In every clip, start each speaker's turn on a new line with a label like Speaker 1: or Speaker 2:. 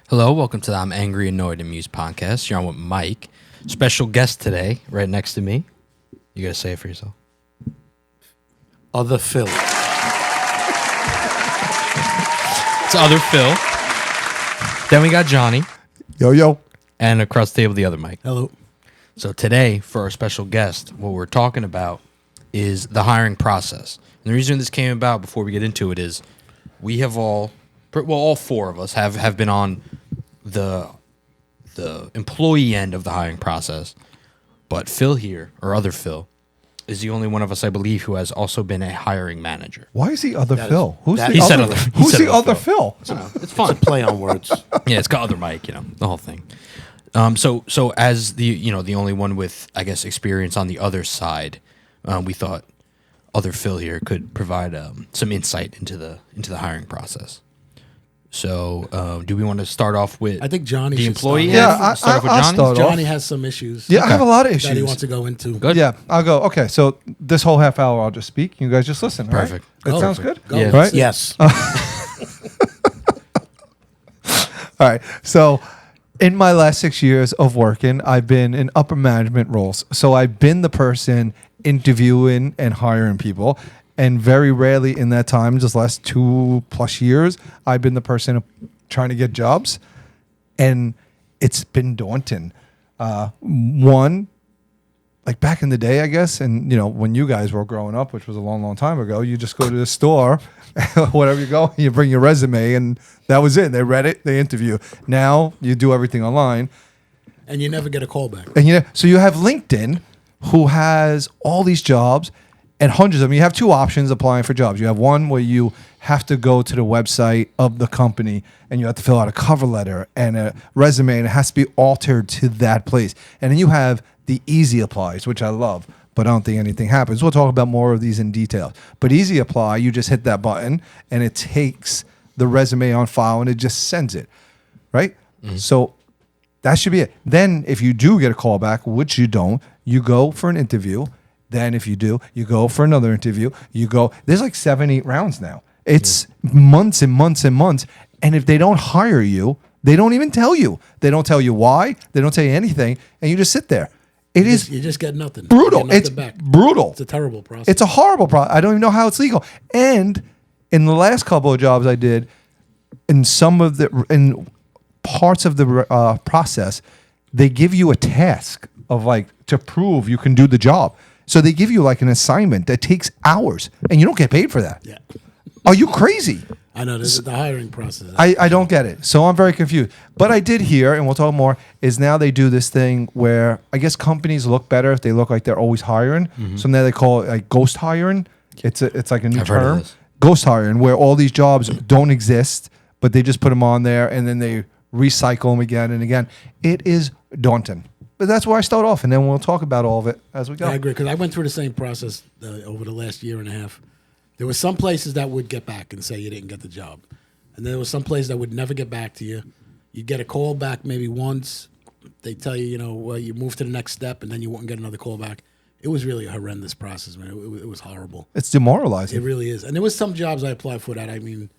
Speaker 1: Hello, welcome to the I'm Angry, Annoyed, Amused podcast. You're on with Mike. Special guest today, right next to me. You gotta say it for yourself.
Speaker 2: Other Phil.
Speaker 1: It's other Phil. Then we got Johnny.
Speaker 3: Yo.
Speaker 1: And across the table, the other Mike.
Speaker 2: Hello.
Speaker 1: So today, for our special guest, what we're talking about is the hiring process. And the reason this came about, before we get into it, is we have all four of us have been on the employee end of the hiring process. But Phil here, or other Phil, is the only one of us, I believe, who has also been a hiring manager.
Speaker 3: Why is he other Phil? Who's
Speaker 2: that-
Speaker 3: the
Speaker 2: He
Speaker 1: said
Speaker 3: other?
Speaker 1: other- he
Speaker 3: Who's
Speaker 1: said
Speaker 3: the
Speaker 1: other
Speaker 3: other Phil?
Speaker 1: It's fun.
Speaker 2: Play on words.
Speaker 1: Yeah, it's got other Mike, the whole thing. So as the only one with, I guess, experience on the other side, we thought other Phil here could provide some insight into the hiring process. So, do we want to start off with
Speaker 2: I think Johnny
Speaker 1: the
Speaker 2: should
Speaker 1: employee?
Speaker 2: start.
Speaker 1: end?
Speaker 3: Yeah,
Speaker 1: Start off with
Speaker 3: I'll
Speaker 1: Johnny?
Speaker 3: start off.
Speaker 2: Johnny has some issues.
Speaker 3: Yeah, I have a lot of
Speaker 2: that he
Speaker 3: issues.
Speaker 2: wants to go into.
Speaker 1: Good.
Speaker 3: Yeah, I'll go. Okay, so this whole half hour I'll just speak. You guys just listen. all right?
Speaker 1: Perfect.
Speaker 3: That
Speaker 2: Go.
Speaker 3: sounds good?
Speaker 2: Go.
Speaker 1: Yeah.
Speaker 3: Right?
Speaker 2: Yes.
Speaker 3: All right. So in my last 6 years of working, I've been in upper management roles. So I've been the person interviewing and hiring people. And very rarely in that time, just last 2+ years, I've been the person trying to get jobs. And it's been daunting. One, like back in the day, I guess, and when you guys were growing up, which was a long, long time ago, you just go to the store, whatever you go, you bring your resume, and that was it. They read it, they interview. Now you do everything online,
Speaker 2: And you never get a call back.
Speaker 3: and so you have LinkedIn, who has all these jobs and hundreds of them. You have two options applying for jobs. You have one where you have to go to the website of the company and you have to fill out a cover letter and a resume, and it has to be altered to that place. And then you have the easy applies, which I love, but I don't think anything happens. We'll talk about more of these in detail. But easy apply, you just hit that button and it takes the resume on file and it just sends it, right? So that should be it. Then if you do get a call back, which you don't, you go for an interview. Then if you do, you go for another interview. You go, there's like 7-8 rounds now. It's months and months and months. And if they don't hire you, they don't even tell you. They don't tell you why. They don't tell you anything. And you just sit there. It is
Speaker 2: You just get nothing.
Speaker 3: brutal.
Speaker 2: You get
Speaker 3: It's
Speaker 2: nothing back.
Speaker 3: brutal.
Speaker 2: It's a terrible process.
Speaker 3: It's a horrible problem. I don't even know how it's legal. And in the last couple of jobs I did, in parts of the process, they give you a task of to prove you can do the job. So they give you like an assignment that takes hours, and you don't get paid for that.
Speaker 2: Yeah.
Speaker 3: Are you crazy?
Speaker 2: I know. This is the hiring process.
Speaker 3: I don't get it. So I'm very confused. But I did hear, and we'll talk more, is now they do this thing where I guess companies look better if they look like they're always hiring. So now they call it like ghost hiring. It's like a new
Speaker 1: I've heard of
Speaker 3: term.
Speaker 1: this.
Speaker 3: Ghost hiring, where all these jobs don't exist, but they just put them on there and then they recycle them again and again. It is daunting. But that's where I start off, and then we'll talk about all of it as we go.
Speaker 2: I agree, because I went through the same process over the last year and a half. There were some places that would get back and say you didn't get the job. And there were some places that would never get back to you. You'd get a call back maybe once. They tell you, well, you move to the next step, and then you wouldn't get another call back. It was really a horrendous process, man. It was horrible.
Speaker 3: It's demoralizing.
Speaker 2: It really is. And there was some jobs I applied for that, I mean,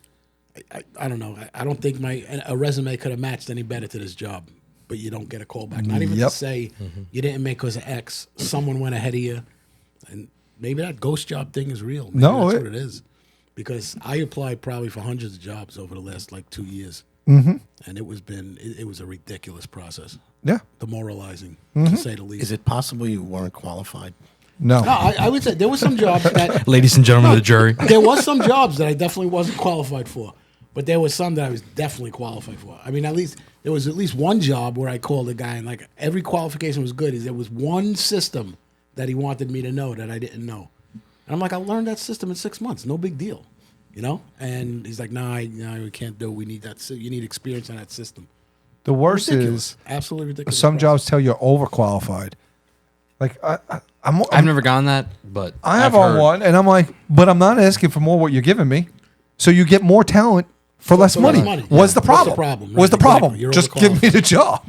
Speaker 2: I don't know. I don't think a resume could have matched any better to this job. But you don't get a call back. Not even
Speaker 3: Yep.
Speaker 2: to say you didn't make because of X. Someone went ahead of you. And maybe that ghost job thing is real. Maybe
Speaker 3: No,
Speaker 2: that's what it is. Because I applied probably for hundreds of jobs over the last 2 years.
Speaker 3: Mm-hmm.
Speaker 2: And it was a ridiculous process.
Speaker 3: Yeah.
Speaker 2: Demoralizing,
Speaker 3: Mm-hmm.
Speaker 2: to say the least.
Speaker 4: Is it possible you weren't qualified?
Speaker 3: No.
Speaker 2: No, I would say there were some jobs that
Speaker 1: Ladies and gentlemen of the jury.
Speaker 2: there was some jobs that I definitely wasn't qualified for, but there was some that I was definitely qualified for. I mean, there was at least one job where I called a guy and every qualification was good. There was one system that he wanted me to know that I didn't know, and I'm like, I learned that system in 6 months, no big deal, And he's like, no, we can't do it. We need that. You need experience on that system.
Speaker 3: The worst
Speaker 2: Ridiculous.
Speaker 3: is
Speaker 2: Absolutely ridiculous.
Speaker 3: some
Speaker 2: process.
Speaker 3: jobs tell you're overqualified. Like
Speaker 1: I've never gotten that, but
Speaker 3: I have
Speaker 1: I've
Speaker 3: on
Speaker 1: heard.
Speaker 3: one, and I'm like, but I'm not asking for more what you're giving me. So you get more talent for less
Speaker 2: For
Speaker 3: money.
Speaker 2: less money.
Speaker 3: What's
Speaker 2: Yeah.
Speaker 3: the
Speaker 2: What's the
Speaker 3: problem?
Speaker 2: problem?
Speaker 3: What's the
Speaker 2: Right,
Speaker 3: problem?
Speaker 2: exactly. You're
Speaker 3: Just give me the job.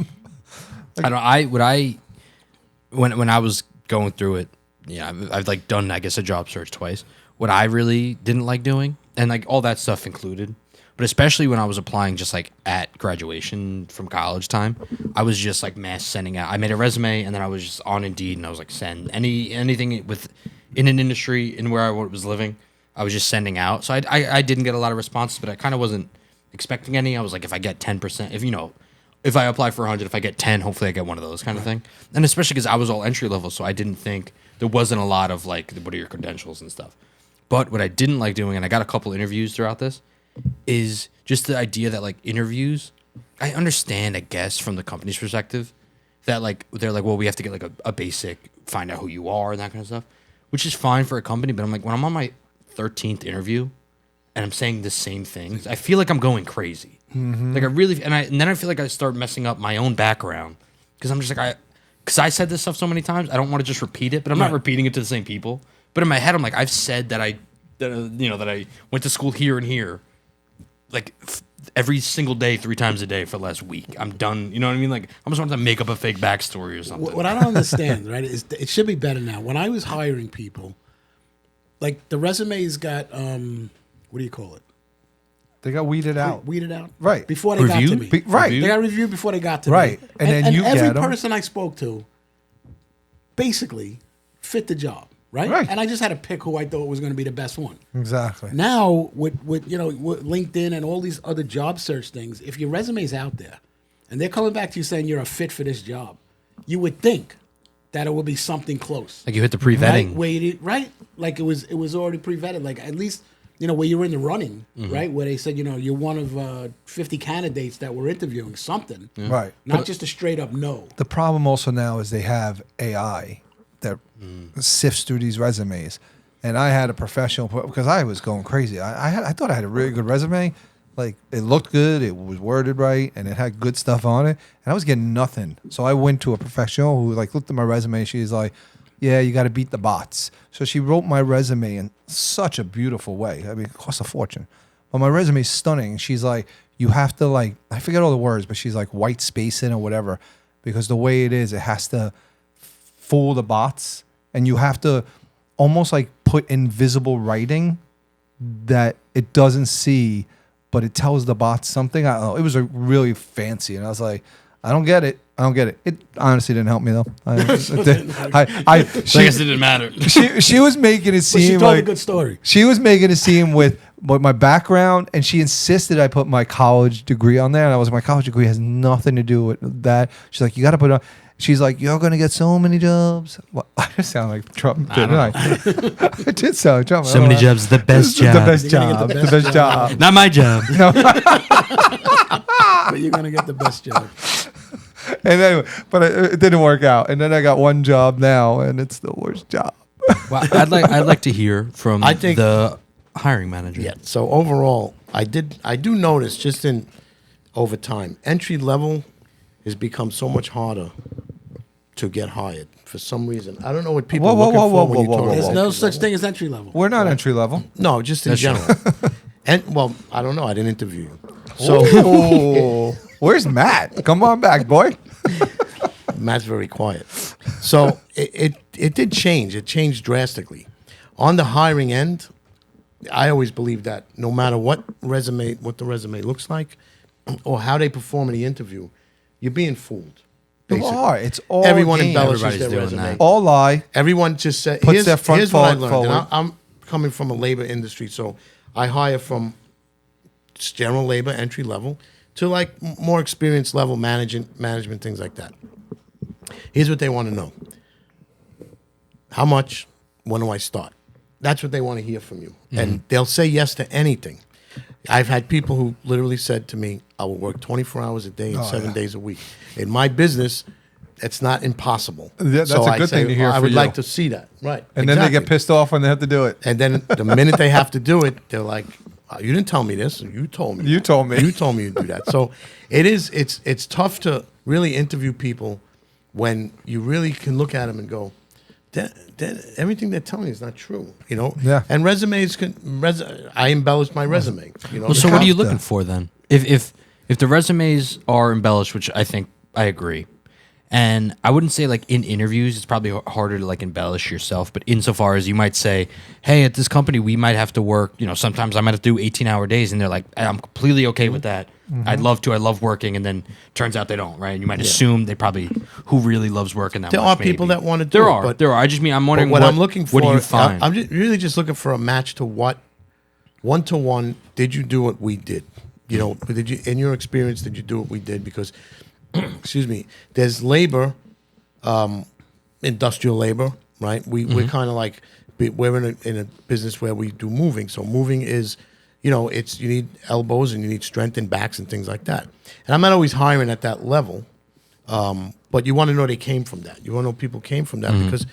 Speaker 1: When I was going through it, yeah, I've done, I guess, a job search twice. What I really didn't like doing, and all that stuff included, But especially when I was applying just like at graduation from college time, I was just like mass sending out. I made a resume and then I was just on Indeed and I was like send anything with in an industry in where I was living. I was just sending out. So I didn't get a lot of responses, but I kind of wasn't expecting any. I was like, if I get 10%, if I apply for 100, if I get 10, hopefully I get one of those kind of thing. And especially because I was all entry level, so I didn't think there wasn't a lot of like, what are your credentials and stuff. But what I didn't like doing, and I got a couple interviews throughout this, is just the idea that like interviews, I understand, I guess, from the company's perspective, that like they're like, well, we have to get like a basic, find out who you are and that kind of stuff, which is fine for a company. But I'm like, when I'm on my 13th interview and I'm saying the same things, I feel like I'm going crazy. Like I really, and then I feel like I start messing up my own background because I'm just like, because I said this stuff so many times, I don't want to just repeat it, but I'm not repeating it to the same people. But in my head, I'm like, I've said that I went to school here and here, like every single day, 3 times a day for the last week. I'm done. You know what I mean? Like I almost want to make up a fake backstory or something.
Speaker 2: What I don't understand, right, is it should be better now. When I was hiring people, like the resumes got what do you call it?
Speaker 3: They got weeded out.
Speaker 2: Weeded out,
Speaker 3: Right.
Speaker 2: Before they got to me,
Speaker 3: Right.
Speaker 2: They got reviewed before they got to
Speaker 3: Right.
Speaker 2: me,
Speaker 3: And then you
Speaker 2: every
Speaker 3: get 'em.
Speaker 2: person I spoke to, basically, fit the job, right?
Speaker 3: Right.
Speaker 2: And I just had to pick who I thought was going to be the best one.
Speaker 3: Exactly.
Speaker 2: Now with with LinkedIn and all these other job search things, if your resume's out there, and they're coming back to you saying you're a fit for this job, you would think that it would be something close.
Speaker 1: Like you hit the pre-vetting.
Speaker 2: Right? Like it was already pre-vetted. Like at least, where you're in the running, right? Where they said, you're one of 50 candidates that were interviewing something.
Speaker 3: Right.
Speaker 2: Not just a straight up no.
Speaker 3: The problem also now is they have AI that sifts through these resumes. And I had a professional, because I was going crazy. I thought I had a really good resume. Like it looked good, it was worded right, and it had good stuff on it. And I was getting nothing. So I went to a professional who like looked at my resume. She's like, yeah, you got to beat the bots. So she wrote my resume in such a beautiful way. I mean, it costs a fortune. But my resume is stunning. She's like, you have to like, I forget all the words, but she's like white space in or whatever. Because the way it is, it has to fool the bots. And you have to almost like put invisible writing that it doesn't see, but it tells the bots something. I don't know. It was a really fancy. And I was like, I don't get it. It honestly didn't help me though.
Speaker 1: I guess it didn't matter.
Speaker 3: She was making it seem
Speaker 2: But she told
Speaker 3: like
Speaker 2: a good story.
Speaker 3: she was making it seem with my background, and she insisted I put my college degree on there. And I was my college degree has nothing to do with that. She's like, you got to put it on. She's like, you're gonna get so many jobs. Well, I just sound like Trump, didn't I? I did sound like Trump.
Speaker 1: So many jobs, the best job.
Speaker 3: The best
Speaker 2: You're gonna
Speaker 3: job.
Speaker 2: get
Speaker 3: The best job.
Speaker 1: Not my job.
Speaker 2: But you're gonna get the best job.
Speaker 3: And anyway, but it didn't work out. And then I got one job now, and it's the worst job.
Speaker 1: Well, I'd like to hear from
Speaker 4: I think-
Speaker 1: the hiring manager.
Speaker 4: Yeah. So overall, I do notice just in over time, entry level has become so much harder to get hired for some reason. I don't know what people
Speaker 3: Whoa,
Speaker 4: are
Speaker 3: whoa,
Speaker 4: looking
Speaker 3: whoa,
Speaker 4: for
Speaker 3: whoa,
Speaker 4: when you
Speaker 3: whoa,
Speaker 4: talk
Speaker 3: whoa,
Speaker 2: There's
Speaker 4: about
Speaker 2: no
Speaker 4: entry
Speaker 2: such
Speaker 4: level.
Speaker 2: thing as entry level.
Speaker 3: We're not entry level.
Speaker 4: No, just in
Speaker 1: That's
Speaker 4: general. And well, I don't know. I didn't interview you. So
Speaker 3: Oh, where's Matt? Come on back, boy.
Speaker 4: Matt's very quiet. So it did change. It changed drastically. On the hiring end, I always believe that no matter what the resume looks like, or how they perform in the interview, you're being fooled.
Speaker 3: You
Speaker 4: basically.
Speaker 3: are. It's all
Speaker 4: Everyone
Speaker 3: game.
Speaker 4: embellishes
Speaker 1: Everybody's
Speaker 4: their
Speaker 1: doing
Speaker 4: resume.
Speaker 1: that.
Speaker 3: All lie.
Speaker 4: Everyone just said,
Speaker 3: Puts
Speaker 4: here's,
Speaker 3: their front
Speaker 4: here's what I
Speaker 3: foot
Speaker 4: learned.
Speaker 3: forward.
Speaker 4: And I'm coming from a labor industry, so I hire from just general labor, entry level, to like more experienced level management, things like that. Here's what they want to know. How much? When do I start? That's what they want to hear from you. And they'll say yes to anything. I've had people who literally said to me, I will work 24 hours a day and 7 days a week. In my business, it's not impossible.
Speaker 3: That's a
Speaker 4: I'd
Speaker 3: good thing to hear
Speaker 4: I
Speaker 3: for
Speaker 4: would
Speaker 3: you.
Speaker 4: like to see that. Right.
Speaker 3: And then they get
Speaker 4: exactly.
Speaker 3: pissed off when they have to do it.
Speaker 4: And then the minute they have to do it, they're like, "You didn't tell me this. You told me.
Speaker 3: You told me."
Speaker 4: You told me you'd do that." So it's tough to really interview people when you really can look at them and go, everything they're telling you is not true.
Speaker 3: Yeah.
Speaker 4: And resumes I embellish my resume.
Speaker 1: Well, so what are you
Speaker 3: have to.
Speaker 1: looking for then? If the resumes are embellished, which I think I agree, And I wouldn't say like in interviews, it's probably harder to like embellish yourself, but insofar as you might say, hey, at this company, we might have to work, sometimes I might have to do 18-hour days. And they're like, I'm completely okay with that. I'd love to. I love working. And then turns out they don't, right? And you might assume they probably, who really loves working that
Speaker 4: There
Speaker 1: much?
Speaker 4: are people
Speaker 1: maybe.
Speaker 4: that want to do
Speaker 1: There
Speaker 4: it.
Speaker 1: are.
Speaker 4: But
Speaker 1: There are. I just mean, I'm wondering
Speaker 4: what I'm looking for.
Speaker 1: What do you find?
Speaker 4: I'm really just looking for a match to what, one-to-one, did you do what we did? Did you, in your experience, did you do what we did? Because, excuse me, there's labor, industrial labor, right? We're kind of like, we're in a business where we do moving. So moving is, it's, you need elbows and you need strength in backs and things like that. And I'm not always hiring at that level, but you want to know they came from that. You want to know people came from that because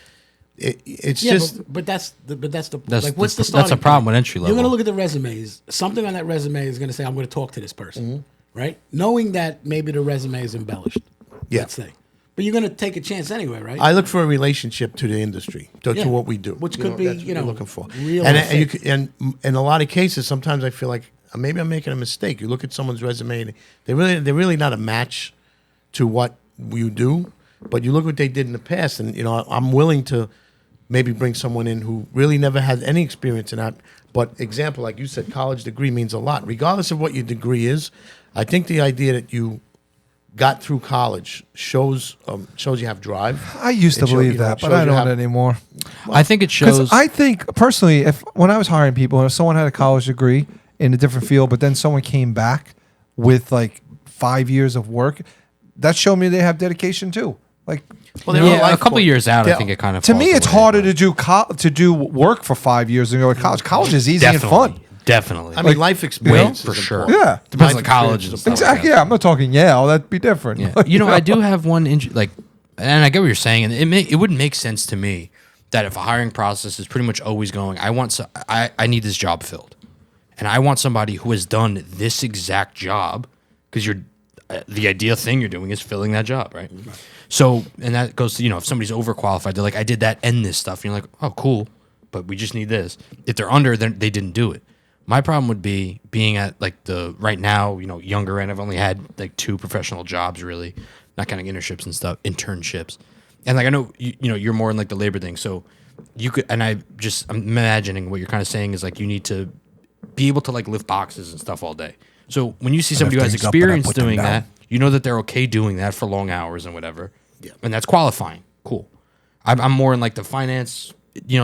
Speaker 4: it's just.
Speaker 2: but that's the
Speaker 1: That's
Speaker 2: like what's the
Speaker 1: that's
Speaker 2: starting
Speaker 1: a problem
Speaker 2: point?
Speaker 1: with entry level.
Speaker 2: You're gonna look at the resumes. Something on that resume is gonna say, "I'm gonna talk to this person," right? Knowing that maybe the resume is embellished.
Speaker 4: Yeah.
Speaker 2: Let's say, but you're gonna take a chance anyway, right?
Speaker 4: I look for a relationship to the industry, to
Speaker 2: Yeah.
Speaker 4: what we do,
Speaker 2: Which could be,
Speaker 4: that's what you're looking for.
Speaker 2: real
Speaker 4: And
Speaker 2: or
Speaker 4: and, you
Speaker 2: fake.
Speaker 4: could, and in a lot of cases, sometimes I feel like maybe I'm making a mistake. You look at someone's resume, and they're really not a match to what you do. But you look what they did in the past, and I'm willing to maybe bring someone in who really never had any experience in that. But example, like you said, college degree means a lot, regardless of what your degree is. I think the idea that you got through college shows you have drive.
Speaker 3: I used to
Speaker 4: It show-
Speaker 3: believe
Speaker 4: you know,
Speaker 3: that,
Speaker 4: it
Speaker 3: but
Speaker 4: shows
Speaker 3: I
Speaker 4: you
Speaker 3: don't
Speaker 4: have-
Speaker 3: anymore.
Speaker 1: I think it
Speaker 3: Because
Speaker 1: shows.
Speaker 3: I think personally, when I was hiring people, if someone had a college degree in a different field, but then someone came back with like 5 years of work, that showed me they have dedication too. Like
Speaker 4: Well, they're all
Speaker 1: yeah, a
Speaker 4: life
Speaker 1: couple
Speaker 4: coach.
Speaker 1: years out, I
Speaker 4: Yeah.
Speaker 1: think it kind of
Speaker 3: to
Speaker 1: falls
Speaker 3: me, it's
Speaker 1: away,
Speaker 3: harder
Speaker 1: but
Speaker 3: to do work for 5 years than go to college. College is easy and
Speaker 1: definitely,
Speaker 3: fun.
Speaker 1: definitely.
Speaker 4: I mean, life experience
Speaker 1: for
Speaker 4: is
Speaker 1: sure.
Speaker 4: important.
Speaker 3: Yeah.
Speaker 1: Depends on
Speaker 4: Life
Speaker 1: the college
Speaker 4: experience
Speaker 1: and
Speaker 4: is
Speaker 1: stuff.
Speaker 4: important.
Speaker 3: Exactly. Yeah, I'm not talking Yale. That'd be different.
Speaker 1: Yeah. I do have one and I get what you're saying, and it would make sense to me that if a hiring process is pretty much always going, I need this job filled, and I want somebody who has done this exact job because the ideal thing you're doing is filling that job, right? So, and that goes to if somebody's overqualified, they're like, I did that and this stuff, and you're like, oh, cool, but we just need this. If they're under, then they didn't do it. My problem would be being at like the right now, younger end. I've only had like 2 professional jobs really, not counting internships. And like I know you're more in like the labor thing. So you could, and I'm imagining what you're kind of saying is like you need to be able to like lift boxes and stuff all day. So when you see somebody who has
Speaker 3: things up and I
Speaker 1: experience
Speaker 3: put them
Speaker 1: doing
Speaker 3: down.
Speaker 1: that, you know that they're okay doing that for long hours and whatever.
Speaker 4: Yeah.
Speaker 1: And that's qualifying. Cool. I'm more in like the finance,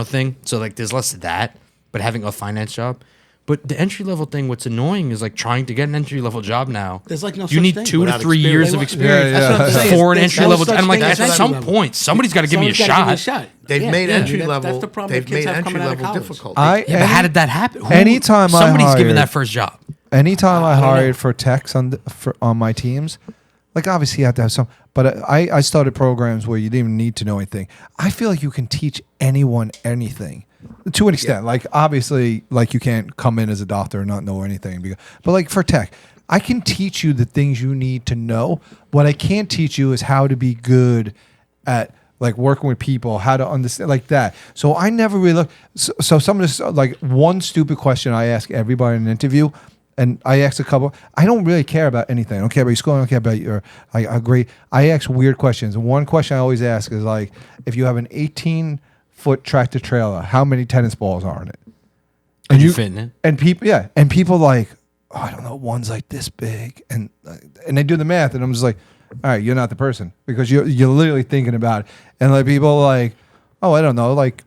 Speaker 1: thing. So like there's less of that, but having a finance job. But the entry level thing, what's annoying is like trying to get an entry level job now.
Speaker 2: There's like no
Speaker 1: you
Speaker 2: such
Speaker 1: need
Speaker 2: thing.
Speaker 1: 2 to
Speaker 4: Without
Speaker 1: 3
Speaker 4: experience.
Speaker 1: years
Speaker 2: They
Speaker 1: of
Speaker 2: want-
Speaker 1: experience
Speaker 3: That's what I'm saying.
Speaker 1: for an
Speaker 2: There's
Speaker 1: entry
Speaker 2: no
Speaker 1: level.
Speaker 2: such
Speaker 1: I'm like,
Speaker 2: thing as
Speaker 1: at
Speaker 2: entry
Speaker 1: some
Speaker 2: level.
Speaker 1: point, somebody's got to give me a
Speaker 2: Someone's gotta
Speaker 1: shot.
Speaker 4: They've
Speaker 2: Yeah,
Speaker 4: made
Speaker 2: yeah,
Speaker 4: entry
Speaker 2: that's
Speaker 4: level.
Speaker 2: the problem
Speaker 4: They've
Speaker 2: with kids
Speaker 4: made
Speaker 2: have coming
Speaker 4: entry
Speaker 2: out of
Speaker 4: level
Speaker 2: college.
Speaker 4: difficult.
Speaker 3: I-
Speaker 1: Yeah, but how did that happen?
Speaker 3: Anytime I
Speaker 1: somebody's given
Speaker 3: hired-
Speaker 1: that first job.
Speaker 3: Anytime I
Speaker 2: don't know.
Speaker 3: hired for techs on my teams, like obviously you have to have some, but I started programs where you didn't even need to know anything. I feel like you can teach anyone anything to an extent. Like obviously, like you can't come in as a doctor and not know anything. But like for tech, I can teach you the things you need to know. What I can't teach you is how to be good at like working with people, how to understand like that. So I never really look. So some of this, like one stupid question I ask everybody in an interview, and I ask a couple. I don't really care about anything. I don't care about your school. I don't care about your. I agree. I ask weird questions. And one question I always ask is like, if you have an 18-foot tractor trailer, how many tennis balls are in it?
Speaker 1: Could you fit in it?
Speaker 3: And people like, oh, I don't know, one's like this big, and they do the math, and I'm just like, all right, you're not the person because you're literally thinking about it, and like people are like, oh, I don't know, like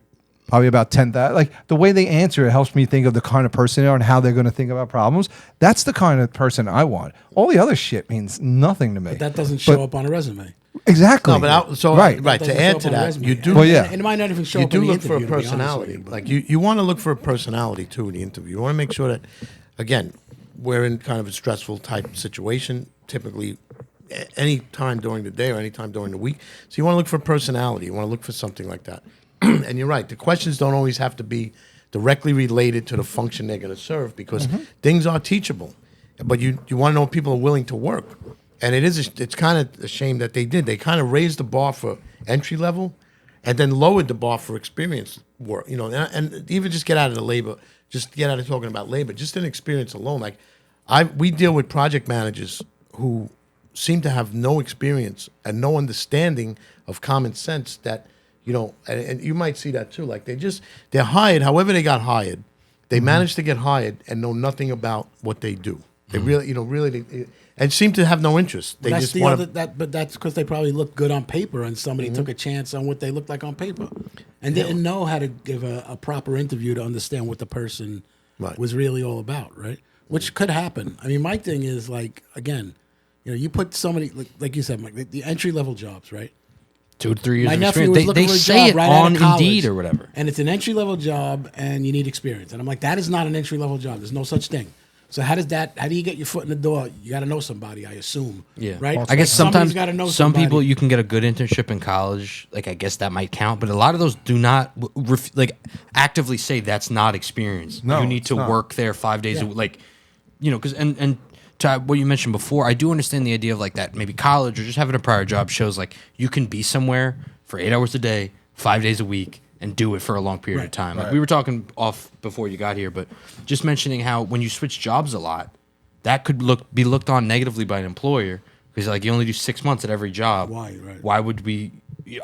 Speaker 3: probably about 10,000. Like the way they answer it helps me think of the kind of person they are and how they're going to think about problems. That's the kind of person I want. All the other shit means nothing to me.
Speaker 2: That doesn't show up on a resume.
Speaker 3: Exactly.
Speaker 4: No, but
Speaker 3: right.
Speaker 2: That
Speaker 4: to
Speaker 2: doesn't
Speaker 4: add
Speaker 2: show
Speaker 4: to
Speaker 2: up on a
Speaker 4: that,
Speaker 2: resume.
Speaker 4: you do.
Speaker 3: Well, yeah.
Speaker 2: And it might not even show
Speaker 4: You
Speaker 2: up
Speaker 4: do
Speaker 2: in the
Speaker 4: look for a
Speaker 2: interview, to be honest with
Speaker 4: personality.
Speaker 2: you, but-
Speaker 4: Like you want to look for a personality too in the interview. You want to make sure that, again, we're in kind of a stressful type situation. Typically, any time during the day or any time during the week. So you want to look for personality. You want to look for something like that. And you're right. The questions don't always have to be directly related to the function they're going to serve because things are teachable. But you want to know if people are willing to work. And it's kind of a shame that they did. They kind of raised the bar for entry level and then lowered the bar for experienced work. And even just get out of the labor, just get out of talking about labor, just in experience alone. Like we deal with project managers who seem to have no experience and no understanding of common sense that, and you might see that too. Like they're hired, however they got hired, they managed to get hired and know nothing about what they do. They really, and seem to have no interest. They
Speaker 2: That's
Speaker 4: just
Speaker 2: the
Speaker 4: want
Speaker 2: other but that's because they probably looked good on paper, and somebody took a chance on what they looked like on paper, and didn't know how to give a proper interview to understand what the person
Speaker 4: Right.
Speaker 2: was really all about, right? Which could happen. I mean, my thing is like, again, you put somebody like you said, Mike, the entry level jobs, right?
Speaker 1: 2 to 3 years
Speaker 2: My
Speaker 1: of
Speaker 2: nephew
Speaker 1: experience.
Speaker 2: was looking
Speaker 1: They
Speaker 2: for a
Speaker 1: say
Speaker 2: job
Speaker 1: it
Speaker 2: right out
Speaker 1: on
Speaker 2: of college,
Speaker 1: Indeed or whatever.
Speaker 2: and it's an entry level job, and you need experience. And I'm like, that is not an entry level job. There's no such thing. So how do you get your foot in the door? You got to know somebody, I assume.
Speaker 1: Yeah,
Speaker 2: Right.
Speaker 1: I guess sometimes
Speaker 2: gotta know
Speaker 1: some
Speaker 2: somebody.
Speaker 1: people you can get a good internship in college. Like I guess that might count, but a lot of those do not actively say that's not experience.
Speaker 3: No,
Speaker 1: you need
Speaker 3: it's
Speaker 1: to
Speaker 3: not.
Speaker 1: work there 5 days a
Speaker 2: Yeah.
Speaker 1: week. Like, because and to what you mentioned before, I do understand the idea of like that. Maybe college or just having a prior job shows like you can be somewhere for 8 hours a day, 5 days a week, and do it for a long period of
Speaker 2: Right.
Speaker 1: time. Like we were talking off before you got here, but just mentioning how when you switch jobs a lot, that could be looked on negatively by an employer because like you only do 6 months at every job.
Speaker 2: Why, right.
Speaker 1: Why would we?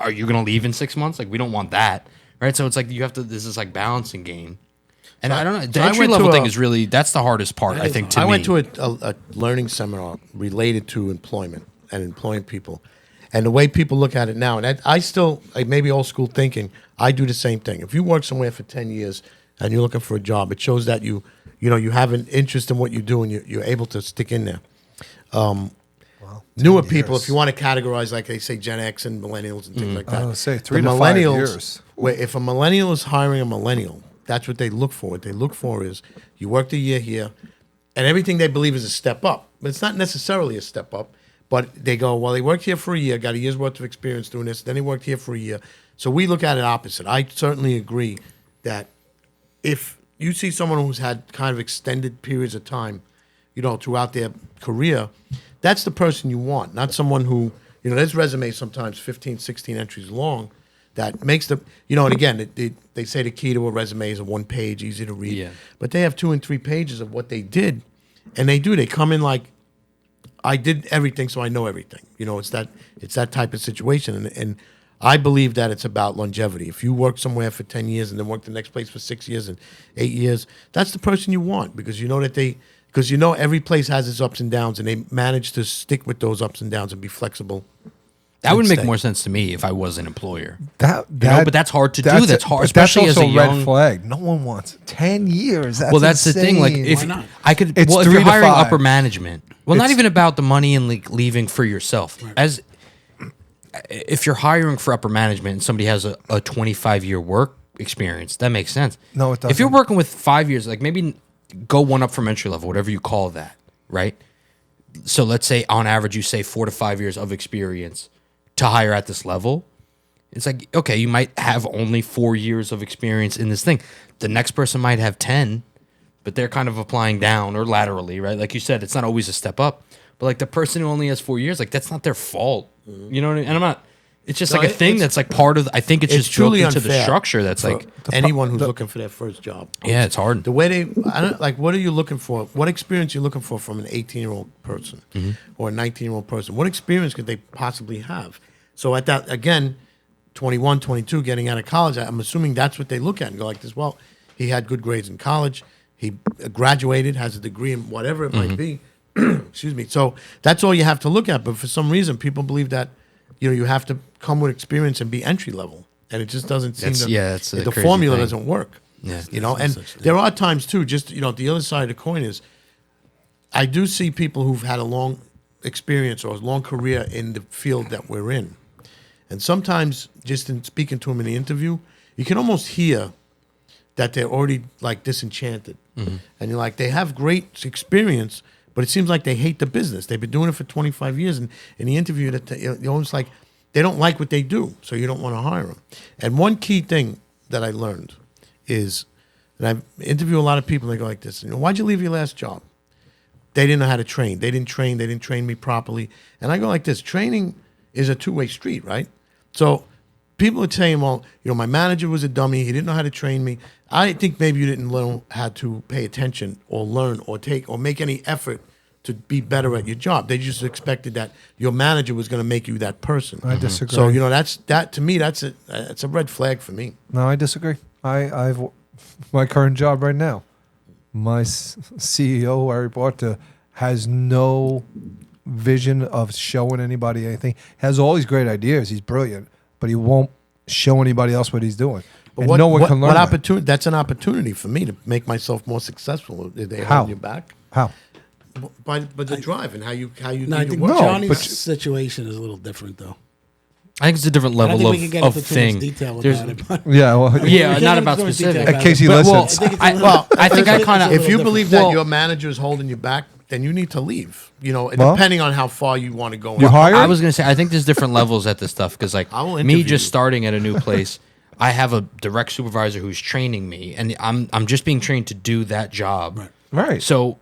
Speaker 1: Are you going to leave in 6 months? Like we don't want that, right? So it's like you have to. This is like balancing game, and I don't know. The
Speaker 4: so I
Speaker 1: entry
Speaker 4: went
Speaker 1: level
Speaker 4: to
Speaker 1: thing
Speaker 4: a-
Speaker 1: is really that's the hardest part.
Speaker 2: That
Speaker 1: I
Speaker 2: is
Speaker 1: think
Speaker 2: hard.
Speaker 1: to
Speaker 4: I
Speaker 1: me.
Speaker 4: went to a learning seminar related to employment and employing people, and the way people look at it now. And I still, like maybe old school thinking, I do the same thing. If you work somewhere for 10 years and you're looking for a job, it shows that you have an interest in what you do and you're able to stick in there. Newer people, if you want to categorize, like they say, Gen X and millennials and things like that.
Speaker 3: I was gonna say, 3
Speaker 4: the
Speaker 3: to 5
Speaker 4: millennials,
Speaker 3: years.
Speaker 4: Where if a millennial is hiring a millennial, that's what they look for. What they look for is you worked a year here, and everything they believe is a step up. But it's not necessarily a step up. But they go, well, he worked here for a year, got a year's worth of experience doing this. Then he worked here for a year. So we look at it opposite. I certainly agree that if you see someone who's had kind of extended periods of time, throughout their career, that's the person you want, not someone who, there's resumes sometimes 15, 16 entries long that makes the, and again, they say the key to a resume is a 1 page, easy to read.
Speaker 1: Yeah.
Speaker 4: But they have 2 and 3 pages of what they did. And they come in like, I did everything, so I know everything. It's that type of situation. And I believe that it's about longevity. If you work somewhere for 10 years and then work the next place for 6 years and 8 years, that's the person you want because because every place has its ups and downs and they manage to stick with those ups and downs and be flexible.
Speaker 1: that would
Speaker 4: and
Speaker 1: make
Speaker 4: stay.
Speaker 1: more sense to me if I was an employer.
Speaker 3: That,
Speaker 1: but that's hard to do. That's hard,
Speaker 3: but
Speaker 1: especially
Speaker 3: that's
Speaker 1: as
Speaker 3: also
Speaker 1: a young-
Speaker 3: red flag. No one wants 10 years. That's
Speaker 1: Well, that's the thing. Like,
Speaker 3: insane.
Speaker 1: if
Speaker 2: Why not?
Speaker 1: I could,
Speaker 3: It's
Speaker 1: if
Speaker 3: 3
Speaker 1: you're
Speaker 3: to
Speaker 1: hiring
Speaker 3: 5.
Speaker 1: upper management, well, not
Speaker 3: It's-
Speaker 1: even about the money and like leaving for yourself. As if you're hiring for upper management and somebody has a 25-year work experience, that makes sense.
Speaker 3: No, it
Speaker 1: If you're
Speaker 3: doesn't.
Speaker 1: working with 5 years, like maybe go one up from entry level, whatever you call that, right? So let's say on average you say 4 to 5 years of experience to hire at this level. It's like, okay, you might have only 4 years of experience in this thing. The next person might have 10, but they're kind of applying down or laterally, right? Like you said, it's not always a step up. But like the person who only has 4 years, like that's not their fault. You know what I mean? And I'm not, it's just
Speaker 4: No,
Speaker 1: like a thing
Speaker 4: it's-
Speaker 1: that's like part of, I think it's
Speaker 4: it's
Speaker 1: just built
Speaker 4: truly
Speaker 1: into the
Speaker 4: unfair
Speaker 1: structure that's like,
Speaker 4: Anyone who's looking for their first job.
Speaker 1: yeah, it's hard.
Speaker 4: The way I don't like, what are you looking for? What experience are you looking for from an 18-year-old person or a 19-year-old person? What experience could they possibly have? So at that, again, 21, 22, getting out of college, I'm assuming that's what they look at and go like this, well, he had good grades in college. He graduated, has a degree in whatever it might be. Excuse me. So that's all you have to look at. But for some reason, people believe that, you have to come with experience and be entry level. And it just doesn't seem
Speaker 1: That's-
Speaker 4: to,
Speaker 1: yeah, that's a
Speaker 4: the
Speaker 1: crazy
Speaker 4: formula
Speaker 1: thing.
Speaker 4: doesn't work.
Speaker 1: Yeah.
Speaker 4: And there are times too, just, the other side of the coin is I do see people who've had a long experience or a long career in the field that we're in. And sometimes just in speaking to them in the interview, you can almost hear that they're already like disenchanted. And you're like, they have great experience, but it seems like they hate the business. They've been doing it for 25 years. And in the interview, that you're almost like, they don't like what they do, so you don't want to hire them. And one key thing that I learned is, and I've interviewed a lot of people, and they go like this, why'd you leave your last job? They didn't know how to train. They didn't train me properly. And I go like this, training is a two-way street, right? So people are saying, well, my manager was a dummy. He didn't know how to train me. I think maybe you didn't learn how to pay attention or learn or take or make any effort to be better at your job. They just expected that your manager was going to make you that person.
Speaker 3: I disagree.
Speaker 4: So that to me that's a red flag for me.
Speaker 3: No, I disagree. I've my current job right now. My CEO, who I report to, has no vision of showing anybody anything. Has all these great ideas. He's brilliant, but he won't show anybody else what he's doing.
Speaker 4: But
Speaker 3: And no one can learn.
Speaker 4: What
Speaker 3: that.
Speaker 4: opportunity? That's an opportunity for me to make myself more successful. Are they
Speaker 3: How?
Speaker 4: holding you back?
Speaker 3: How?
Speaker 4: By the drive and how you
Speaker 2: No, I
Speaker 4: do
Speaker 2: think
Speaker 4: your work.
Speaker 2: Johnny's
Speaker 3: but-
Speaker 2: situation is a little different, though.
Speaker 1: I think it's a different
Speaker 2: I don't
Speaker 1: level
Speaker 2: think we can get
Speaker 1: of
Speaker 2: into too
Speaker 1: thing.
Speaker 2: much detail
Speaker 1: There's-
Speaker 2: about it. But
Speaker 3: Yeah, well,
Speaker 1: Yeah,
Speaker 2: We
Speaker 1: not
Speaker 2: can't
Speaker 1: about
Speaker 2: go into detail
Speaker 1: specific.
Speaker 2: about
Speaker 3: In case
Speaker 2: it.
Speaker 3: he
Speaker 1: But, well,
Speaker 3: listens.
Speaker 2: I think it's a
Speaker 1: I-
Speaker 2: little-
Speaker 1: well, I think I
Speaker 2: it's a
Speaker 1: kinda-
Speaker 2: little
Speaker 4: If you
Speaker 2: different.
Speaker 4: believe that
Speaker 1: Well-
Speaker 4: your manager is holding you back, then you need to leave.
Speaker 3: Well,
Speaker 4: Depending on how far you want to go.
Speaker 3: you hired?
Speaker 1: I was gonna say I think there's different levels at this stuff because like
Speaker 4: I will
Speaker 1: me
Speaker 4: interview
Speaker 1: just
Speaker 4: you.
Speaker 1: starting at a new place, I have a direct supervisor who's training me, and I'm just being trained to do that job.
Speaker 3: Right.
Speaker 1: So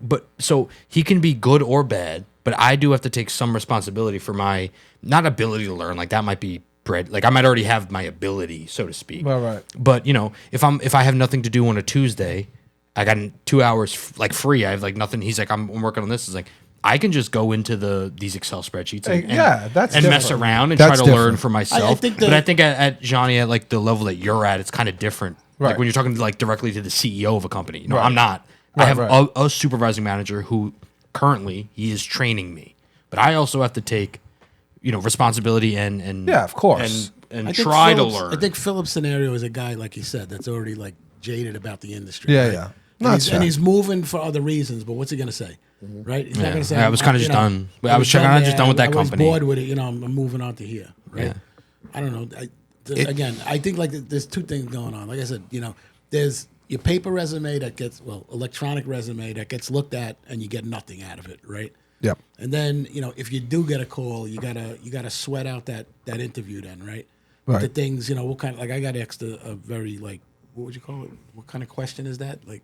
Speaker 1: he can be good or bad, but I do have to take some responsibility for my not ability to learn. Like that might be bred. Like I might already have my ability, so to speak.
Speaker 3: Right.
Speaker 1: But if I have nothing to do on a Tuesday, I got 2 hours free. I have like nothing. He's like, I'm working on this. It's like I can just go into these Excel spreadsheets and,
Speaker 3: Yeah, that's
Speaker 1: and mess
Speaker 3: different.
Speaker 1: around and
Speaker 3: That's
Speaker 1: try to learn
Speaker 3: different.
Speaker 1: for myself.
Speaker 2: think
Speaker 1: but
Speaker 2: that-
Speaker 1: I think at Johnny, at like the level that you're at, it's kind of different. Like
Speaker 3: Right.
Speaker 1: when you're talking like directly to the CEO of a company. No,
Speaker 3: Right.
Speaker 1: I'm not. I
Speaker 3: Right,
Speaker 1: have
Speaker 3: right.
Speaker 1: a supervising manager who currently he is training me, but I also have to take responsibility and
Speaker 3: Yeah, of course.
Speaker 1: and
Speaker 2: I think
Speaker 1: try to
Speaker 2: Philip's-
Speaker 1: learn.
Speaker 2: I think Philip's scenario is a guy, like you said, that's already like jaded about the industry.
Speaker 3: Yeah,
Speaker 2: right?
Speaker 3: yeah.
Speaker 2: And,
Speaker 3: No,
Speaker 2: he's,
Speaker 3: that's
Speaker 2: and
Speaker 3: fair.
Speaker 2: he's moving for other reasons, but what's he going to say? Right? He's not
Speaker 1: Yeah.
Speaker 2: going to say.
Speaker 1: Yeah, I was kinda just done. I was
Speaker 2: done
Speaker 1: kinda just
Speaker 2: there.
Speaker 1: done with that
Speaker 2: I
Speaker 1: company.
Speaker 2: was bored with it. I'm moving on to here. Right?
Speaker 1: Yeah.
Speaker 2: I don't know. Again, I think like there's two things going on. Like I said, there's your paper resume that gets electronic resume that gets looked at and you get nothing out of it, right?
Speaker 3: Yep.
Speaker 2: And then if you do get a call, you gotta sweat out that interview then, right? But
Speaker 3: Right.
Speaker 2: the things what kind of I got asked a very what would you call it? What kind of question is that? Like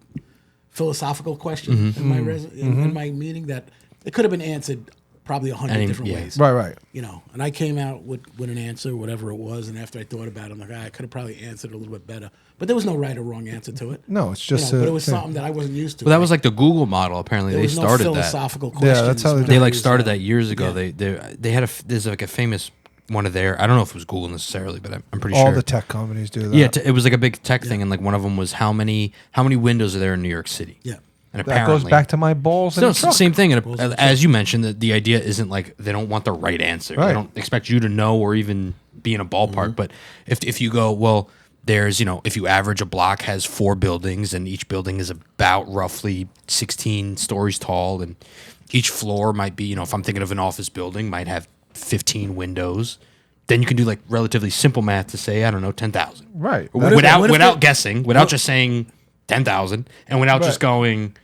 Speaker 2: philosophical question in my in my meeting that it could have been answered probably 100 different ways.
Speaker 3: Right.
Speaker 2: And I came out with an answer, whatever it was, and after I thought about it, I'm like, I could have probably answered it a little bit better. But there was no right or wrong answer to it.
Speaker 3: No, it's just
Speaker 2: but
Speaker 3: a
Speaker 2: it was
Speaker 3: thing.
Speaker 2: something that I wasn't used to.
Speaker 1: Well, that was like the Google model. Apparently,
Speaker 2: there
Speaker 1: they
Speaker 2: was no
Speaker 1: started that.
Speaker 2: philosophical questions.
Speaker 3: Yeah, that's how
Speaker 2: when
Speaker 3: they
Speaker 1: They
Speaker 2: I
Speaker 1: like
Speaker 2: was,
Speaker 1: started that years ago.
Speaker 2: yeah.
Speaker 1: They had there's like a famous one of their. I don't know if it was Google necessarily, but I'm pretty
Speaker 3: All
Speaker 1: sure.
Speaker 3: the tech companies do that.
Speaker 1: Yeah, it was like a big tech thing, and like one of them was how many windows are there in New York City?
Speaker 2: Yeah.
Speaker 1: and
Speaker 3: that
Speaker 1: apparently
Speaker 3: goes back to my balls in
Speaker 1: no,
Speaker 3: the
Speaker 1: it's the
Speaker 3: truck.
Speaker 1: same thing. And
Speaker 2: Balls in the
Speaker 1: as you mentioned, the idea isn't like they don't want the right answer.
Speaker 3: Right.
Speaker 1: They don't expect you to know or even be in a ballpark. But if you go, well, there's if you average a block has 4 buildings and each building is about roughly 16 stories tall, and each floor might be if I'm thinking of an office building might have 15 windows. Then you can do like relatively simple math to say I don't know 10,000.
Speaker 3: Right.
Speaker 2: What if
Speaker 1: Without
Speaker 2: they-
Speaker 1: guessing, without just saying 10,000, and without just
Speaker 3: Right.
Speaker 1: going,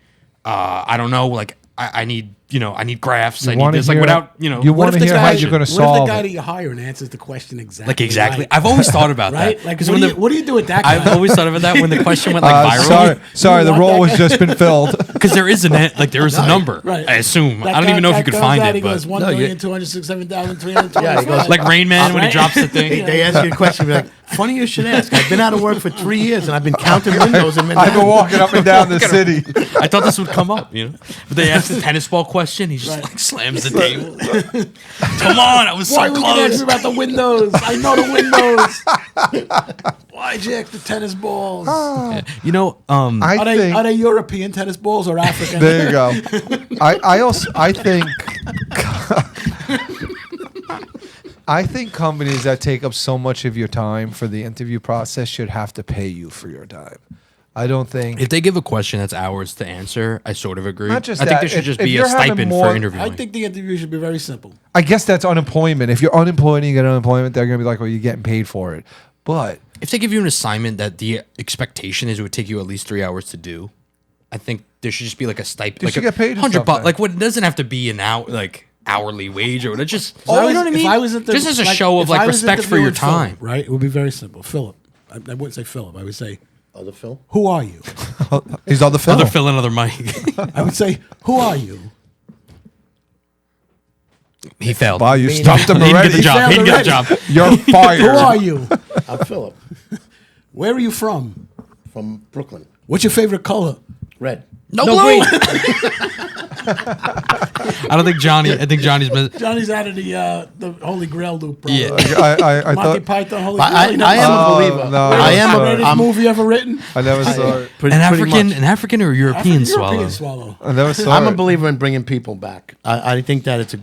Speaker 1: I don't know, like I need I need graphs. I need
Speaker 3: wanna
Speaker 1: this, like
Speaker 3: hear-
Speaker 1: without
Speaker 3: you
Speaker 2: What
Speaker 3: want
Speaker 2: if
Speaker 3: to
Speaker 2: the
Speaker 3: hear
Speaker 2: guy,
Speaker 3: how you're going to
Speaker 2: what if
Speaker 3: solve
Speaker 2: the guy
Speaker 3: it.
Speaker 2: that you hire and answers the question exactly?
Speaker 1: like exactly.
Speaker 2: right?
Speaker 1: I've always thought about
Speaker 2: Right?
Speaker 1: that.
Speaker 2: Like,
Speaker 1: 'Cause
Speaker 2: what
Speaker 1: when
Speaker 2: do you do with that guy?
Speaker 1: I've always thought about that when the question went like viral.
Speaker 3: Sorry, the
Speaker 2: want
Speaker 3: role
Speaker 2: that
Speaker 3: has
Speaker 2: guy?
Speaker 3: just been filled.
Speaker 1: Because there is there is a number.
Speaker 2: Right.
Speaker 1: I assume.
Speaker 2: That
Speaker 1: I don't
Speaker 2: guy-
Speaker 1: even know if you
Speaker 2: that
Speaker 1: could
Speaker 2: comes
Speaker 1: find
Speaker 2: out,
Speaker 1: it,
Speaker 2: He
Speaker 1: but
Speaker 2: goes
Speaker 4: No, you-
Speaker 2: 1,267,325.
Speaker 4: Yeah, he goes,
Speaker 1: like Rain Man when he
Speaker 2: Right?
Speaker 1: drops the thing.
Speaker 4: They ask you a question, you're like, funny you should ask. I've been out of work for 3 years and I've been counting windows in
Speaker 3: I've been
Speaker 4: Manhattan.
Speaker 3: walking up and down the city.
Speaker 1: I thought this would come up, But they asked the tennis ball question. He just like slams the table. Come on, I was
Speaker 2: Why
Speaker 1: so
Speaker 2: would you ask me
Speaker 1: close.
Speaker 2: about the windows? I know the windows. Why'd you ask the tennis balls?
Speaker 3: Ah.
Speaker 1: I
Speaker 2: Are they European tennis balls or African?
Speaker 3: There you go. I think I think companies that take up so much of your time for the interview process should have to pay you for your time. I don't think.
Speaker 1: if they give a question that's hours to answer, I sort of agree.
Speaker 3: Not just
Speaker 1: I think
Speaker 3: that,
Speaker 1: there should
Speaker 3: if-
Speaker 1: just
Speaker 3: if
Speaker 1: be a
Speaker 3: you're having
Speaker 1: stipend
Speaker 3: more-
Speaker 1: for interviewing.
Speaker 2: I think the interview should be very simple.
Speaker 3: I guess that's unemployment. If you're unemployed and you get unemployment, they're going to be like, "Well, you're getting paid for it." But
Speaker 1: if they give you an assignment that the expectation is it would take you at least 3 hours to do, I think there should just be like a stipend.
Speaker 3: You
Speaker 1: Like
Speaker 3: should get paid and
Speaker 1: $100
Speaker 3: stuff
Speaker 1: bucks.
Speaker 3: then.
Speaker 1: Like what? It doesn't have to be an hour, like hourly wage or whatever. Just
Speaker 2: If I
Speaker 1: you
Speaker 2: was-
Speaker 1: know what I mean.
Speaker 2: If I was at the,
Speaker 1: just as a
Speaker 2: like,
Speaker 1: show of
Speaker 2: if
Speaker 1: like
Speaker 2: I was
Speaker 1: respect for your
Speaker 2: interviewing Philip,
Speaker 1: time.
Speaker 2: right? It would be very simple. Philip. I wouldn't say Philip. I would say,
Speaker 4: Other Phil?
Speaker 2: who are you?
Speaker 3: he's on the film.
Speaker 1: Another Phil, another Mike.
Speaker 2: I would say, who are you?
Speaker 1: He failed.
Speaker 3: Wow, you
Speaker 1: He
Speaker 3: stumped him
Speaker 1: didn't get
Speaker 3: already.
Speaker 1: the job. He didn't get the
Speaker 2: Already.
Speaker 1: job.
Speaker 3: You're fired.
Speaker 2: Who are you?
Speaker 4: I'm Philip
Speaker 2: Where are you from?
Speaker 4: from Brooklyn.
Speaker 2: What's your favorite color?
Speaker 4: Red.
Speaker 1: No,
Speaker 2: No
Speaker 1: blue.
Speaker 2: green.
Speaker 1: I don't think Johnny. I think Johnny's been.
Speaker 2: Johnny's out of the Holy Grail loop, probably.
Speaker 1: Yeah.
Speaker 3: I
Speaker 2: Monty
Speaker 3: thought
Speaker 2: Python, Holy
Speaker 4: But
Speaker 2: Grail.
Speaker 4: I am a believer.
Speaker 3: no,
Speaker 4: I am
Speaker 3: sorry.
Speaker 4: a
Speaker 2: Greatest movie ever written.
Speaker 3: I never saw it.
Speaker 1: An African or European swallow.
Speaker 2: European swallow.
Speaker 3: I never saw
Speaker 4: I'm a
Speaker 3: it.
Speaker 4: believer in bringing people back. I think that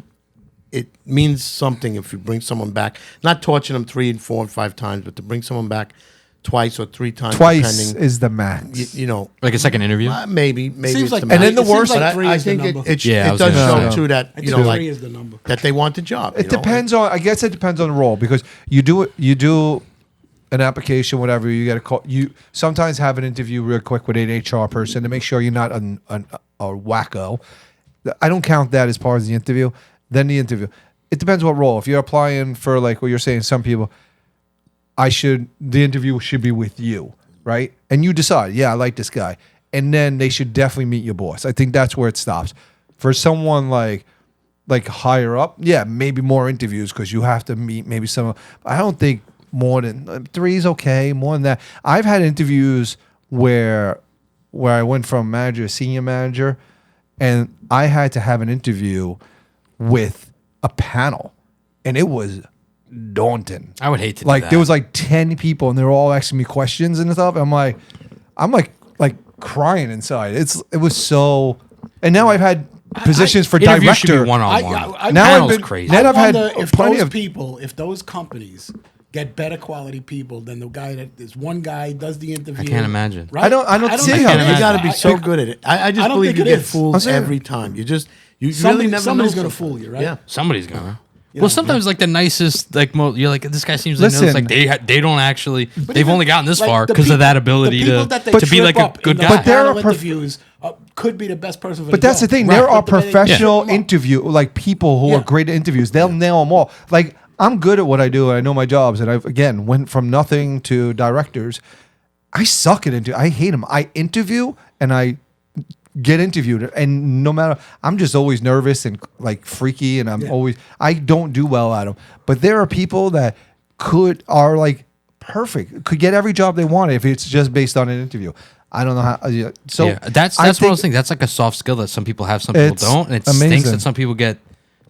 Speaker 4: it means something if you bring someone back, not torching them 3 and 4 and 5 times, but to bring someone back twice or 3 times.
Speaker 3: Twice
Speaker 4: depending,
Speaker 3: is the max.
Speaker 4: you know,
Speaker 1: Like a second interview.
Speaker 4: maybe
Speaker 2: Seems
Speaker 4: it's
Speaker 2: like
Speaker 4: the
Speaker 2: three-
Speaker 3: And then the
Speaker 2: it seems
Speaker 3: worst-
Speaker 2: like
Speaker 4: But
Speaker 2: three
Speaker 4: I
Speaker 2: is the
Speaker 4: think
Speaker 2: number.
Speaker 1: Yeah, I
Speaker 4: it
Speaker 1: was
Speaker 4: does
Speaker 1: gonna
Speaker 4: show
Speaker 1: say.
Speaker 4: too that
Speaker 2: I
Speaker 4: you
Speaker 2: think
Speaker 4: know
Speaker 2: three
Speaker 4: like
Speaker 2: is the number.
Speaker 4: that they want the job.
Speaker 3: It depends on. I guess it depends on the role because you do an application, whatever. You get a call. You sometimes have an interview real quick with an HR person to make sure you're not a wacko. I don't count that as part of the interview. Then the interview. It depends what role. If you're applying for like what you're saying, some people, the interview should be with you, right? And you decide, yeah, I like this guy, and then they should definitely meet your boss. I think that's where it stops. For someone like higher up, yeah, maybe more interviews because you have to meet maybe some. I don't think more than 3 is okay. More than that, I've had interviews where I went from manager to senior manager, and I had to have an interview with a panel, and it was daunting.
Speaker 1: I would hate to do
Speaker 3: Like
Speaker 1: that.
Speaker 3: there was like 10 people, and they were all asking me questions and stuff. I'm like crying inside. It was so. And now I've had positions for
Speaker 1: Interview should be
Speaker 3: director.
Speaker 1: one-on-one.
Speaker 3: Now I've
Speaker 1: Panel's
Speaker 3: been-
Speaker 1: crazy.
Speaker 3: Then
Speaker 2: I
Speaker 3: I've had
Speaker 2: wonder if
Speaker 3: plenty
Speaker 2: those
Speaker 3: of
Speaker 2: people, if those companies get better quality people than the guy that this one guy does the interview.
Speaker 1: I can't imagine.
Speaker 2: Right?
Speaker 3: I don't see
Speaker 2: think
Speaker 3: how
Speaker 2: it
Speaker 3: they-
Speaker 4: You
Speaker 2: is.
Speaker 4: got to be so
Speaker 2: I-
Speaker 4: good at it. I just
Speaker 2: I don't
Speaker 4: believe
Speaker 2: think
Speaker 4: you
Speaker 2: it
Speaker 4: get
Speaker 2: is.
Speaker 3: I'm
Speaker 4: fooled
Speaker 3: saying-
Speaker 4: every time. You really
Speaker 2: Somebody-
Speaker 4: never
Speaker 2: somebody's
Speaker 4: know
Speaker 2: gonna
Speaker 4: something.
Speaker 2: fool you, right?
Speaker 4: Yeah.
Speaker 1: Somebody's gonna.
Speaker 2: You
Speaker 1: Well,
Speaker 2: know,
Speaker 1: sometimes like the nicest, like you're like this guy seems like
Speaker 3: Listen.
Speaker 1: knows, like they don't actually. They've
Speaker 2: even,
Speaker 1: only gotten this
Speaker 2: like,
Speaker 1: far
Speaker 2: the
Speaker 1: because of
Speaker 2: people-
Speaker 1: that ability
Speaker 2: the people
Speaker 1: to
Speaker 2: that they
Speaker 1: to be
Speaker 2: trip
Speaker 1: like a
Speaker 2: up
Speaker 1: good
Speaker 2: in the
Speaker 1: guy.
Speaker 3: But there
Speaker 2: panel
Speaker 3: are prof-
Speaker 2: interviews could be the best person for
Speaker 3: But
Speaker 2: the
Speaker 3: that's the
Speaker 2: job.
Speaker 3: thing.
Speaker 1: Right.
Speaker 3: There are
Speaker 2: But the way they
Speaker 3: professional
Speaker 2: trip 'em up.
Speaker 3: interview, like people who
Speaker 2: Yeah.
Speaker 3: are great at interviews. They'll nail them all. Like I'm good at what I do, and I know my jobs. And I've again went from nothing to directors. I suck at interview. I hate them. I interview and I get interviewed, and no matter, I'm just always nervous and like freaky, and I don't do well at them. But there are people that are like perfect, could get every job they want if it's just based on an interview. I don't know how. So
Speaker 1: Yeah, that's
Speaker 3: I
Speaker 1: what I
Speaker 3: think
Speaker 1: was thinking. That's like a soft skill that some people have, some people
Speaker 3: It's
Speaker 1: don't, and it
Speaker 3: amazing.
Speaker 1: stinks that some people get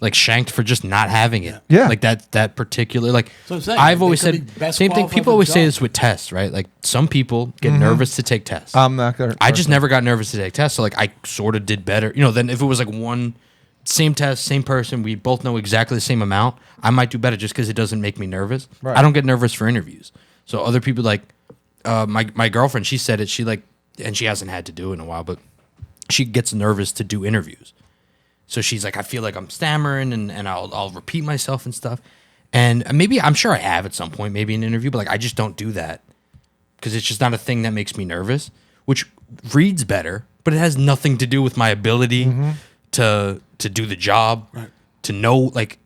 Speaker 1: like shanked for just not having it.
Speaker 3: Yeah.
Speaker 1: like that particular like.
Speaker 2: So I'm saying,
Speaker 1: I've
Speaker 2: they
Speaker 1: always
Speaker 2: could
Speaker 1: said
Speaker 2: be best
Speaker 1: same thing.
Speaker 2: qualified
Speaker 1: People
Speaker 2: for the
Speaker 1: always say
Speaker 2: job.
Speaker 1: this with tests, right? Like some people get nervous to take tests.
Speaker 3: I'm not gonna.
Speaker 1: I just never got nervous to take tests. So like I sort of did better. You know, then if it was like one same test, same person, we both know exactly the same amount, I might do better just because it doesn't make me nervous.
Speaker 3: Right.
Speaker 1: I don't get nervous for interviews. So other people like my girlfriend, she said it. She like, and she hasn't had to do it in a while, but she gets nervous to do interviews. So she's like, I feel like I'm stammering and I'll repeat myself and stuff. And maybe I'm sure I have at some point, maybe in an interview, but like I just don't do that because it's just not a thing that makes me nervous, which reads better, but it has nothing to do with my ability to do the job, to know, like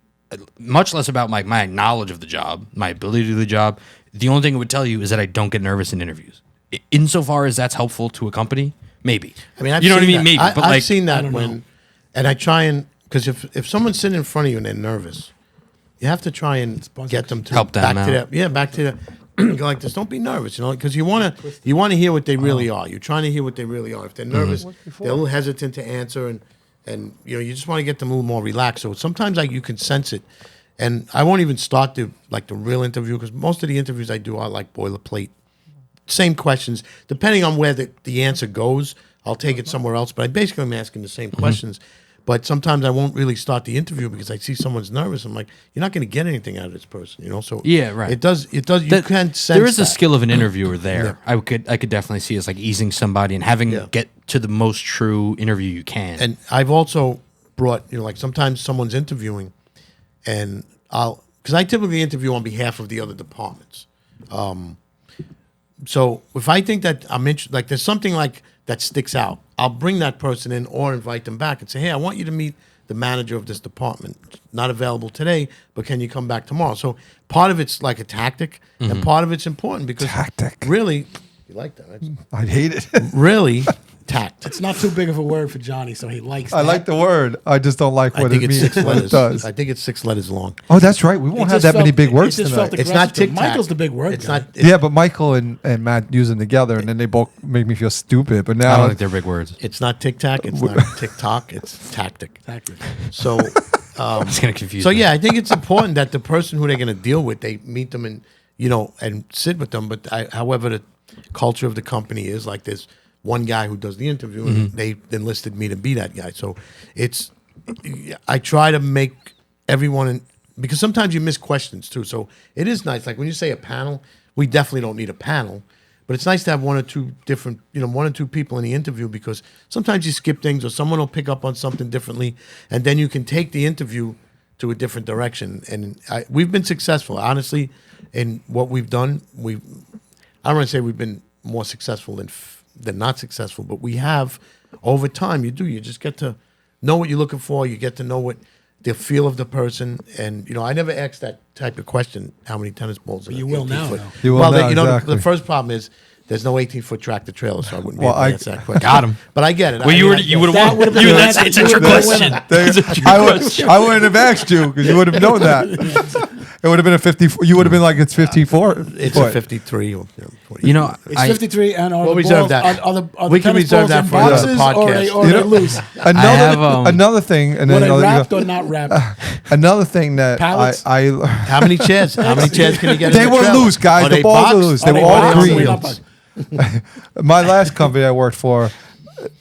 Speaker 1: much less about my knowledge of the job, my ability to do the job. The only thing it would tell you is that I don't get nervous in interviews. Insofar as that's helpful to a company, maybe.
Speaker 4: I mean, I've
Speaker 1: you know what I
Speaker 4: seen
Speaker 1: mean?
Speaker 4: that.
Speaker 1: Maybe, but
Speaker 4: I've
Speaker 1: like
Speaker 4: seen that
Speaker 2: don't know.
Speaker 4: when, and I try and because if someone's sitting in front of you and they're nervous, you have to try and get them to
Speaker 1: Help them
Speaker 4: back
Speaker 1: out.
Speaker 4: to that. Back to the go like this. Don't be nervous, because you want to hear what they really are. You're trying to hear what they really are. If they're nervous, they're a little hesitant to answer, and you just want to get them a little more relaxed. So sometimes you can sense it, and I won't even start the real interview because most of the interviews I do are like boilerplate. Same questions. Depending on where the answer goes, I'll take it somewhere else. But I basically am asking the same questions. But sometimes I won't really start the interview because I see someone's nervous. I'm like, you're not going to get anything out of this person, So
Speaker 1: Yeah, right.
Speaker 4: It does. You
Speaker 1: that-
Speaker 4: can sense
Speaker 1: there is a
Speaker 4: that.
Speaker 1: skill of an interviewer there. I could definitely see as like easing somebody and having get to the most true interview you can.
Speaker 4: And I've also brought, like sometimes someone's interviewing, and because I typically interview on behalf of the other departments. So if I think that I'm interested, like there's something like that sticks out, I'll bring that person in or invite them back and say, hey, I want you to meet the manager of this department. Not available today, but can you come back tomorrow? So part of it's like a tactic, and part of it's important because
Speaker 3: Tactic.
Speaker 4: really, you like that? Right?
Speaker 3: I'd hate it.
Speaker 4: Really, tact.
Speaker 2: It's not too big of a word for Johnny, so he likes.
Speaker 3: I
Speaker 2: that.
Speaker 3: like the word. I just don't like
Speaker 4: I
Speaker 3: what
Speaker 4: think
Speaker 3: it
Speaker 4: it's
Speaker 3: means.
Speaker 4: 6
Speaker 3: What it
Speaker 4: letters.
Speaker 3: does.
Speaker 4: I think it's 6 letters long.
Speaker 3: Oh, that's right. We
Speaker 2: It
Speaker 3: won't have
Speaker 2: just
Speaker 3: that many
Speaker 2: felt-
Speaker 3: big words
Speaker 2: it just felt
Speaker 3: tonight.
Speaker 4: It's not
Speaker 2: aggressive.
Speaker 4: tic tac.
Speaker 2: Michael's the big word
Speaker 4: It's
Speaker 2: guy.
Speaker 4: not.
Speaker 3: Yeah, but Michael and Matt use them together, and then they both make me feel stupid. But
Speaker 1: I
Speaker 3: now
Speaker 1: don't think they're big words.
Speaker 4: It's not tic tac. It's not TikTok. It's tactic.
Speaker 2: Tactic.
Speaker 4: So.
Speaker 1: It's gonna confuse.
Speaker 4: So
Speaker 1: me.
Speaker 4: yeah, I think it's important that the person who they're going to deal with, they meet them and and sit with them. But however the culture of the company is, like there's one guy who does the interview, and they enlisted me to be that guy. So I try to make everyone because sometimes you miss questions too. So it is nice. Like when you say a panel, we definitely don't need a panel. But it's nice to have one or two people in the interview because sometimes you skip things or someone will pick up on something differently, and then you can take the interview to a different direction. And we've been successful, honestly, in what we've done. I don't want to say we've been more successful than not successful, but we have over time. You just get to know what you're looking for. You get to know what the feel of the person, and I never asked that type of question. How many tennis balls?
Speaker 2: You will now, though.
Speaker 3: You will
Speaker 4: well,
Speaker 3: now,
Speaker 4: the
Speaker 3: exactly.
Speaker 4: first problem is there's no 18-foot tractor trailer, so I wouldn't be
Speaker 3: Well,
Speaker 4: able to answer that question.
Speaker 1: Got him.
Speaker 4: But I get it.
Speaker 1: Well,
Speaker 4: I
Speaker 1: you
Speaker 4: mean,
Speaker 1: would
Speaker 4: I
Speaker 1: you
Speaker 4: get
Speaker 1: would
Speaker 4: it.
Speaker 2: That
Speaker 1: have
Speaker 2: would've
Speaker 1: won.
Speaker 2: been
Speaker 1: That's
Speaker 2: the
Speaker 1: it's a
Speaker 2: answer.
Speaker 1: trick
Speaker 2: You would've been
Speaker 1: question.
Speaker 3: I wouldn't have asked you because you would have known that. It would have been a 54. You would have been like, it's 54.
Speaker 4: It's
Speaker 3: foot.
Speaker 4: a 53. Or, 40.
Speaker 1: You know,
Speaker 2: It's 53, and are
Speaker 4: We'll
Speaker 2: the
Speaker 4: reserve
Speaker 2: balls,
Speaker 4: that.
Speaker 2: Are
Speaker 4: We
Speaker 2: the
Speaker 4: can
Speaker 2: tennis
Speaker 4: reserve
Speaker 2: balls
Speaker 4: that
Speaker 2: in
Speaker 4: for another
Speaker 2: boxes
Speaker 4: podcast.
Speaker 2: or they loose?
Speaker 3: Another,
Speaker 1: have,
Speaker 3: another thing, and
Speaker 2: Were
Speaker 3: then
Speaker 2: they
Speaker 3: another,
Speaker 2: wrapped or not wrapped?
Speaker 3: another thing that
Speaker 2: Pallets?
Speaker 3: I
Speaker 4: How many chairs? How many chairs can you get?
Speaker 3: They
Speaker 4: in the
Speaker 3: were
Speaker 4: trailer?
Speaker 3: loose, guys.
Speaker 4: Are
Speaker 3: The
Speaker 4: they
Speaker 3: balls are
Speaker 4: boxed?
Speaker 3: loose. They
Speaker 2: Are
Speaker 3: were all
Speaker 2: boxed?
Speaker 3: green.
Speaker 2: They're not boxed.
Speaker 3: My last company I worked for,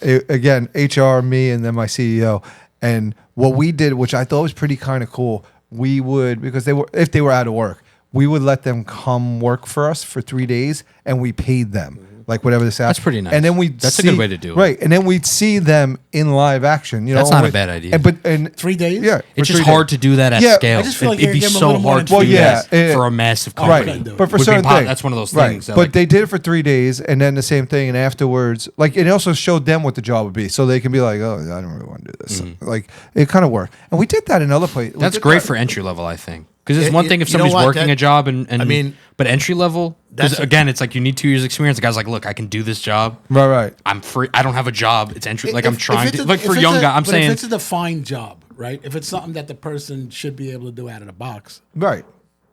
Speaker 3: again, HR, me, and then my CEO. And what we did, which I thought was pretty kind of cool, we would, because if they were out of work, we would let them come work for us for 3 days, and we paid them. Like whatever this.
Speaker 1: That's pretty nice.
Speaker 3: And then we
Speaker 1: That's a good way to do it.
Speaker 3: Right, and then we'd see them in live action.
Speaker 1: That's not a
Speaker 3: and
Speaker 1: bad idea.
Speaker 3: And
Speaker 2: 3 days?
Speaker 3: yeah, for
Speaker 1: It's just
Speaker 3: 3
Speaker 1: hard
Speaker 3: days.
Speaker 1: to do that at
Speaker 3: Yeah,
Speaker 1: scale.
Speaker 2: I just feel like
Speaker 1: It'd be
Speaker 2: you're giving a
Speaker 1: so
Speaker 2: little more
Speaker 1: hard to
Speaker 2: than
Speaker 1: do
Speaker 2: three
Speaker 1: that
Speaker 3: days.
Speaker 1: for a massive
Speaker 2: Right.
Speaker 1: company.
Speaker 2: Couldn't do it.
Speaker 3: But for
Speaker 1: Would be
Speaker 3: certain things,
Speaker 1: that's one of those
Speaker 3: right.
Speaker 1: things. that,
Speaker 3: But
Speaker 1: like,
Speaker 3: they did it for 3 days, and then the same thing, and afterwards, like it also showed them what the job would be, so they can be like, "Oh, I don't really want to do this." Like it kind of worked, and we did that in other places.
Speaker 1: that's great for entry level, I think. Because it's
Speaker 4: It-
Speaker 1: one
Speaker 4: it-
Speaker 1: thing if
Speaker 4: you know
Speaker 1: somebody's
Speaker 4: what,
Speaker 1: working
Speaker 4: that-
Speaker 1: a job and
Speaker 4: I mean,
Speaker 1: but entry level,
Speaker 4: that's
Speaker 1: because
Speaker 4: a-
Speaker 1: again, it's like you need 2 years experience. The guy's like, look, I can do this job.
Speaker 3: Right.
Speaker 1: I'm free. I don't have a job. It's entry. Like I'm
Speaker 2: If
Speaker 1: trying
Speaker 2: it's
Speaker 1: to
Speaker 2: a-
Speaker 1: like
Speaker 2: if
Speaker 1: for
Speaker 2: it's
Speaker 1: young
Speaker 2: a-
Speaker 1: guy. I'm
Speaker 2: but
Speaker 1: saying
Speaker 2: if it's a defined job, right? If it's something that the person should be able to do out of the box,
Speaker 3: Right.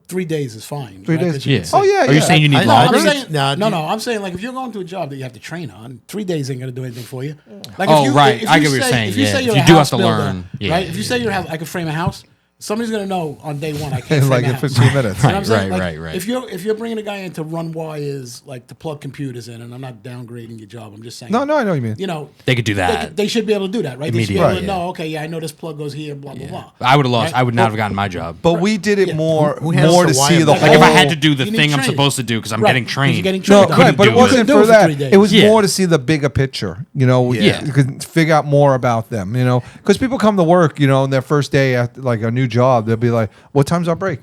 Speaker 2: 3 days is fine.
Speaker 3: 3
Speaker 2: right?
Speaker 3: days.
Speaker 2: 'Cause you
Speaker 1: Yeah.
Speaker 2: can say-
Speaker 3: Oh yeah.
Speaker 1: Are you saying you need
Speaker 4: I know,
Speaker 2: No, I'm
Speaker 1: longer?
Speaker 2: saying,
Speaker 4: Nah,
Speaker 2: no. I'm saying like if you're going to a job that you have to train on, 3 days ain't gonna do anything for you. Like
Speaker 1: Oh, right.
Speaker 2: if
Speaker 1: I
Speaker 2: you
Speaker 1: get what you're
Speaker 2: say-
Speaker 1: saying,
Speaker 2: If you
Speaker 1: yeah.
Speaker 2: say
Speaker 1: If
Speaker 2: you're
Speaker 1: you
Speaker 2: a
Speaker 1: do have
Speaker 2: house
Speaker 1: to
Speaker 2: builder,
Speaker 1: learn, yeah,
Speaker 2: right?
Speaker 1: yeah,
Speaker 2: If you say I can frame a house, somebody's gonna know on day one I can't
Speaker 3: In
Speaker 2: frame
Speaker 3: like
Speaker 2: a
Speaker 3: in
Speaker 2: house.
Speaker 3: 15 minutes.
Speaker 2: You know what I'm saying?
Speaker 1: Right,
Speaker 2: Like,
Speaker 1: right.
Speaker 2: If you're bringing a guy in to run wires, like to plug computers in, and I'm not downgrading your job, I'm just saying.
Speaker 3: No, I know what you mean.
Speaker 2: You know,
Speaker 1: They could do that.
Speaker 2: They should be able to do that, right? They should be
Speaker 1: Immediately.
Speaker 2: able to
Speaker 1: Right,
Speaker 2: know. Okay, yeah, I know this plug goes here. Blah blah blah.
Speaker 1: I would have lost.
Speaker 2: Right?
Speaker 1: I would not have gotten my job.
Speaker 3: But we did it more,
Speaker 4: who handles
Speaker 3: more
Speaker 4: the
Speaker 3: to
Speaker 4: wire
Speaker 3: see the
Speaker 4: bill?
Speaker 3: whole.
Speaker 1: Like if I had to do the
Speaker 2: You need
Speaker 1: thing I'm
Speaker 2: training.
Speaker 1: supposed to do because I'm
Speaker 2: Right,
Speaker 1: getting
Speaker 2: 'cause
Speaker 1: trained.
Speaker 2: you're getting
Speaker 3: No,
Speaker 2: trained.
Speaker 1: couldn't
Speaker 3: right, but
Speaker 1: do
Speaker 3: it
Speaker 1: it.
Speaker 3: wasn't
Speaker 2: Couldn't do
Speaker 3: for
Speaker 2: it for
Speaker 3: that.
Speaker 2: 3 days.
Speaker 3: It was
Speaker 1: Yeah.
Speaker 3: more to see the bigger picture. You know,
Speaker 1: Yeah.
Speaker 3: you could figure out more about them. You know, because people come to work, you know, on their first day at like a new job, they'll be like, "What time's our break?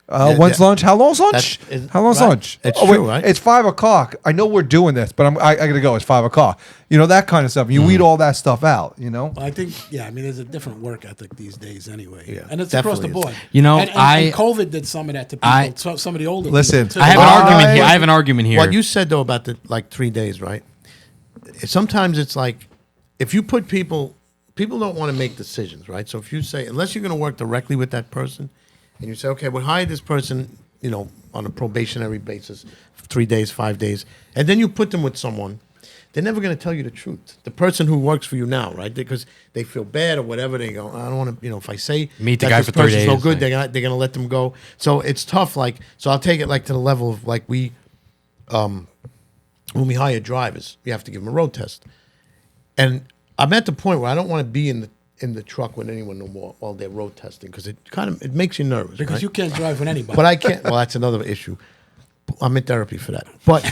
Speaker 3: When's
Speaker 4: yeah.
Speaker 3: lunch? How long's lunch?
Speaker 4: That's-
Speaker 3: How long's
Speaker 4: right.
Speaker 3: lunch?
Speaker 4: It's
Speaker 3: wait,
Speaker 4: true, right?
Speaker 3: It's 5 o'clock. I know we're doing this, but I gotta go. It's 5 o'clock. You know that kind of stuff. You weed all that stuff out. You know.
Speaker 2: Well, I think, yeah, I mean, there's a different work ethic these days anyway.
Speaker 4: Yeah,
Speaker 2: And it's across the
Speaker 4: definitely
Speaker 2: board.
Speaker 4: is.
Speaker 1: You know,
Speaker 2: and COVID did some of that to people, some of the older
Speaker 3: Listen,
Speaker 2: people. too.
Speaker 1: I have an
Speaker 3: I-
Speaker 1: argument here. I have an argument here.
Speaker 4: What you said though about the 3 days, right? Sometimes it's like if you put people don't want to make decisions, right? So if you say unless you're going to work directly with that person, and you say, okay, we'll hire this person, you know, on a probationary basis, 3 days, 5 days, and then you put them with someone. They're never going to tell you the truth. The person who works for you now, right? Because they feel bad or whatever. They go, I don't want to, you know, if I say
Speaker 1: Meet the
Speaker 4: that
Speaker 1: guy
Speaker 4: this
Speaker 1: for 3
Speaker 4: person's no
Speaker 1: days,
Speaker 4: good,
Speaker 1: like-
Speaker 4: they're gonna let them go. So it's tough. Like, so I'll take it like to the level of like when we hire drivers, you have to give them a road test. And I'm at the point where I don't want to be in the truck with anyone no more while they're road testing because it makes you nervous.
Speaker 2: because
Speaker 4: right?
Speaker 2: you can't drive with anybody.
Speaker 4: But I can't. Well, that's another issue. I'm in therapy for that. But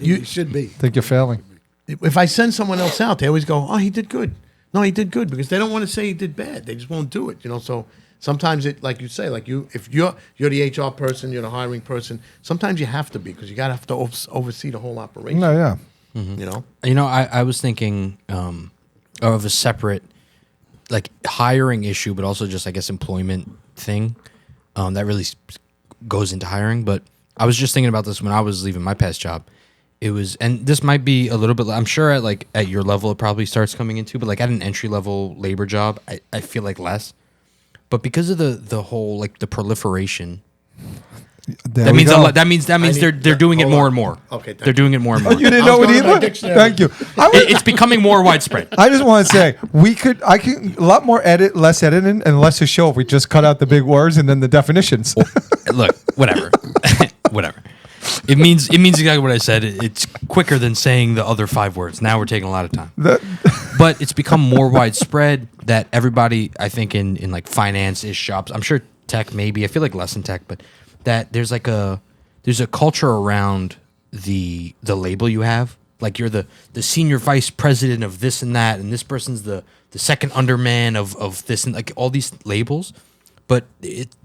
Speaker 2: you should be.
Speaker 3: Think you're failing.
Speaker 4: if I send someone else out, they always go, "Oh, he did good." No, he did good because they don't want to say he did bad. They just won't do it, you know. So sometimes it, like you say, like if you're the HR person, you're the hiring person. Sometimes you have to be because you gotta have to oversee the whole operation.
Speaker 3: No, yeah.
Speaker 4: You know.
Speaker 1: You know, I was thinking of a separate, like hiring issue, but also just I guess employment thing that really goes into hiring. But I was just thinking about this when I was leaving my past job. it was, and this might be a little bit, I'm sure at your level it probably starts coming into, but like at an entry level labor job, I feel like less. But because of the whole like the proliferation,
Speaker 3: There
Speaker 1: that
Speaker 3: we
Speaker 1: means
Speaker 3: go.
Speaker 1: that means they're doing it
Speaker 4: hold
Speaker 1: more
Speaker 4: on.
Speaker 1: and more.
Speaker 4: Okay, thank
Speaker 1: they're doing it more and more.
Speaker 3: You didn't
Speaker 4: I
Speaker 3: know
Speaker 4: was
Speaker 3: it
Speaker 4: going to my
Speaker 3: either.
Speaker 4: dictionary.
Speaker 3: Thank you.
Speaker 1: It's becoming more widespread.
Speaker 3: I just want to say I can a lot more less editing and less to show if we just cut out the big words and then the definitions.
Speaker 1: Look, whatever, whatever. It means exactly what I said. It's quicker than saying the other 5 words. Now we're taking a lot of time. But it's become more widespread that everybody, I think, in like finance-ish shops, I'm sure tech maybe, I feel like less in tech, but that there's a culture around the label you have. Like you're the senior vice president of this and that, and this person's the second underman of this, and like all these labels. But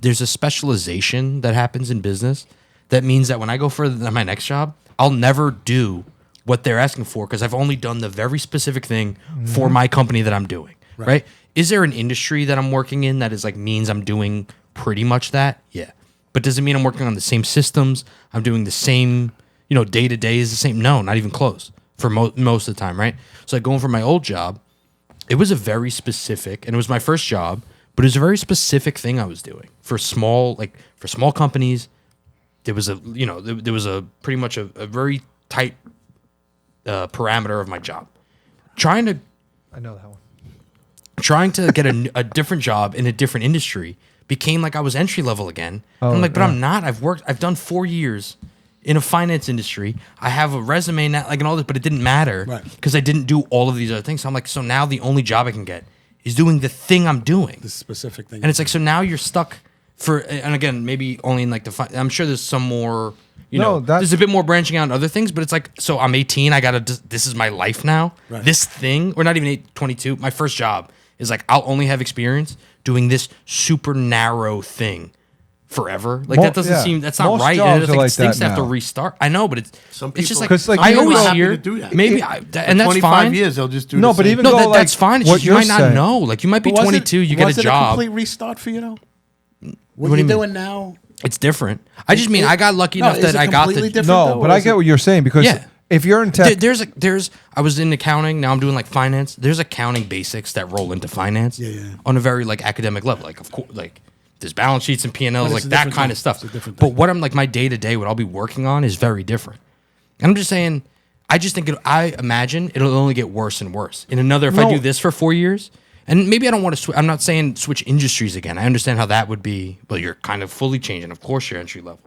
Speaker 1: there's a specialization that happens in business that means that when I go for my next job, I'll never do what they're asking for because I've only done the very specific thing for my company that I'm doing. Right. Is there an industry that I'm working in that is like means I'm doing pretty much that? Yeah. But does it mean I'm working on the same systems? I'm doing the same, day to day is the same? No, not even close for most of the time, right? So like going for my old job, it was a very specific, and it was my first job, but it was a very specific thing I was doing for small companies. There was a pretty much a very tight parameter of my job.
Speaker 3: I know that one.
Speaker 1: Trying to get a different job in a different industry became like I was entry level again. I'm like, but I'm not. I've done 4 years in a finance industry. I have a resume now, like and all this, but it didn't matter because I didn't do all of these other things. So I'm like, so now the only job I can get is doing the thing I'm doing.
Speaker 2: The specific thing.
Speaker 1: And it's like, so now you're stuck for, and again, maybe only in like I'm sure there's some more, there's a bit more branching out in other things, but it's like, so I'm 18, this is my life now.
Speaker 2: Right.
Speaker 1: This thing, or not even 22, my first job is like, I'll only have experience doing this super narrow thing forever. Like that doesn't seem, that's not
Speaker 3: Most
Speaker 1: right.
Speaker 3: jobs
Speaker 1: And it's
Speaker 3: are
Speaker 1: like
Speaker 3: like
Speaker 1: things
Speaker 3: that
Speaker 1: have to
Speaker 3: now.
Speaker 1: restart. I know, but
Speaker 4: Some
Speaker 1: it's just
Speaker 4: people-
Speaker 1: like,
Speaker 3: 'Cause, like,
Speaker 1: I
Speaker 3: you
Speaker 1: always
Speaker 3: know-
Speaker 1: hear,
Speaker 4: happy to do that.
Speaker 1: maybe, and that's
Speaker 4: 25
Speaker 1: fine.
Speaker 4: years, they'll just do
Speaker 3: No,
Speaker 4: the
Speaker 3: but
Speaker 4: same
Speaker 3: even
Speaker 1: No,
Speaker 3: though,
Speaker 1: that's
Speaker 3: like,
Speaker 1: fine. It's
Speaker 3: what
Speaker 1: just you
Speaker 3: you're
Speaker 1: might not
Speaker 3: saying-
Speaker 1: know. Like you might be
Speaker 2: But was
Speaker 1: 22, you get
Speaker 2: was
Speaker 1: a
Speaker 2: it
Speaker 1: job.
Speaker 2: complete restart for you though? What
Speaker 1: do
Speaker 2: you're
Speaker 1: you mean?
Speaker 2: doing now?
Speaker 1: It's different. I just mean I got lucky enough
Speaker 2: is
Speaker 1: that
Speaker 2: it
Speaker 1: I got
Speaker 2: completely
Speaker 1: the.
Speaker 2: different,
Speaker 3: No,
Speaker 2: though,
Speaker 3: but
Speaker 2: or
Speaker 3: I
Speaker 2: is
Speaker 3: get
Speaker 2: it-
Speaker 3: what you're saying because
Speaker 1: Yeah.
Speaker 3: if you're in tech,
Speaker 1: There's I was in accounting. Now I'm doing like finance. There's accounting basics that roll into finance.
Speaker 2: Yeah.
Speaker 1: On a very like academic level. Like of course, like there's balance sheets and P&Ls,
Speaker 2: But
Speaker 1: like
Speaker 2: it's a
Speaker 1: that
Speaker 2: different
Speaker 1: kind
Speaker 2: thing.
Speaker 1: of stuff.
Speaker 2: It's a different
Speaker 1: But
Speaker 2: thing.
Speaker 1: what I'm like my day to day, what I'll be working on is very different. And I'm just saying, I just think I imagine it'll only get worse and worse. In another, if I
Speaker 3: No.
Speaker 1: do this for 4 years, and maybe I don't want to. I'm not saying switch industries again. I understand how that would be. Well, you're kind of fully changing. Of course, you're entry level.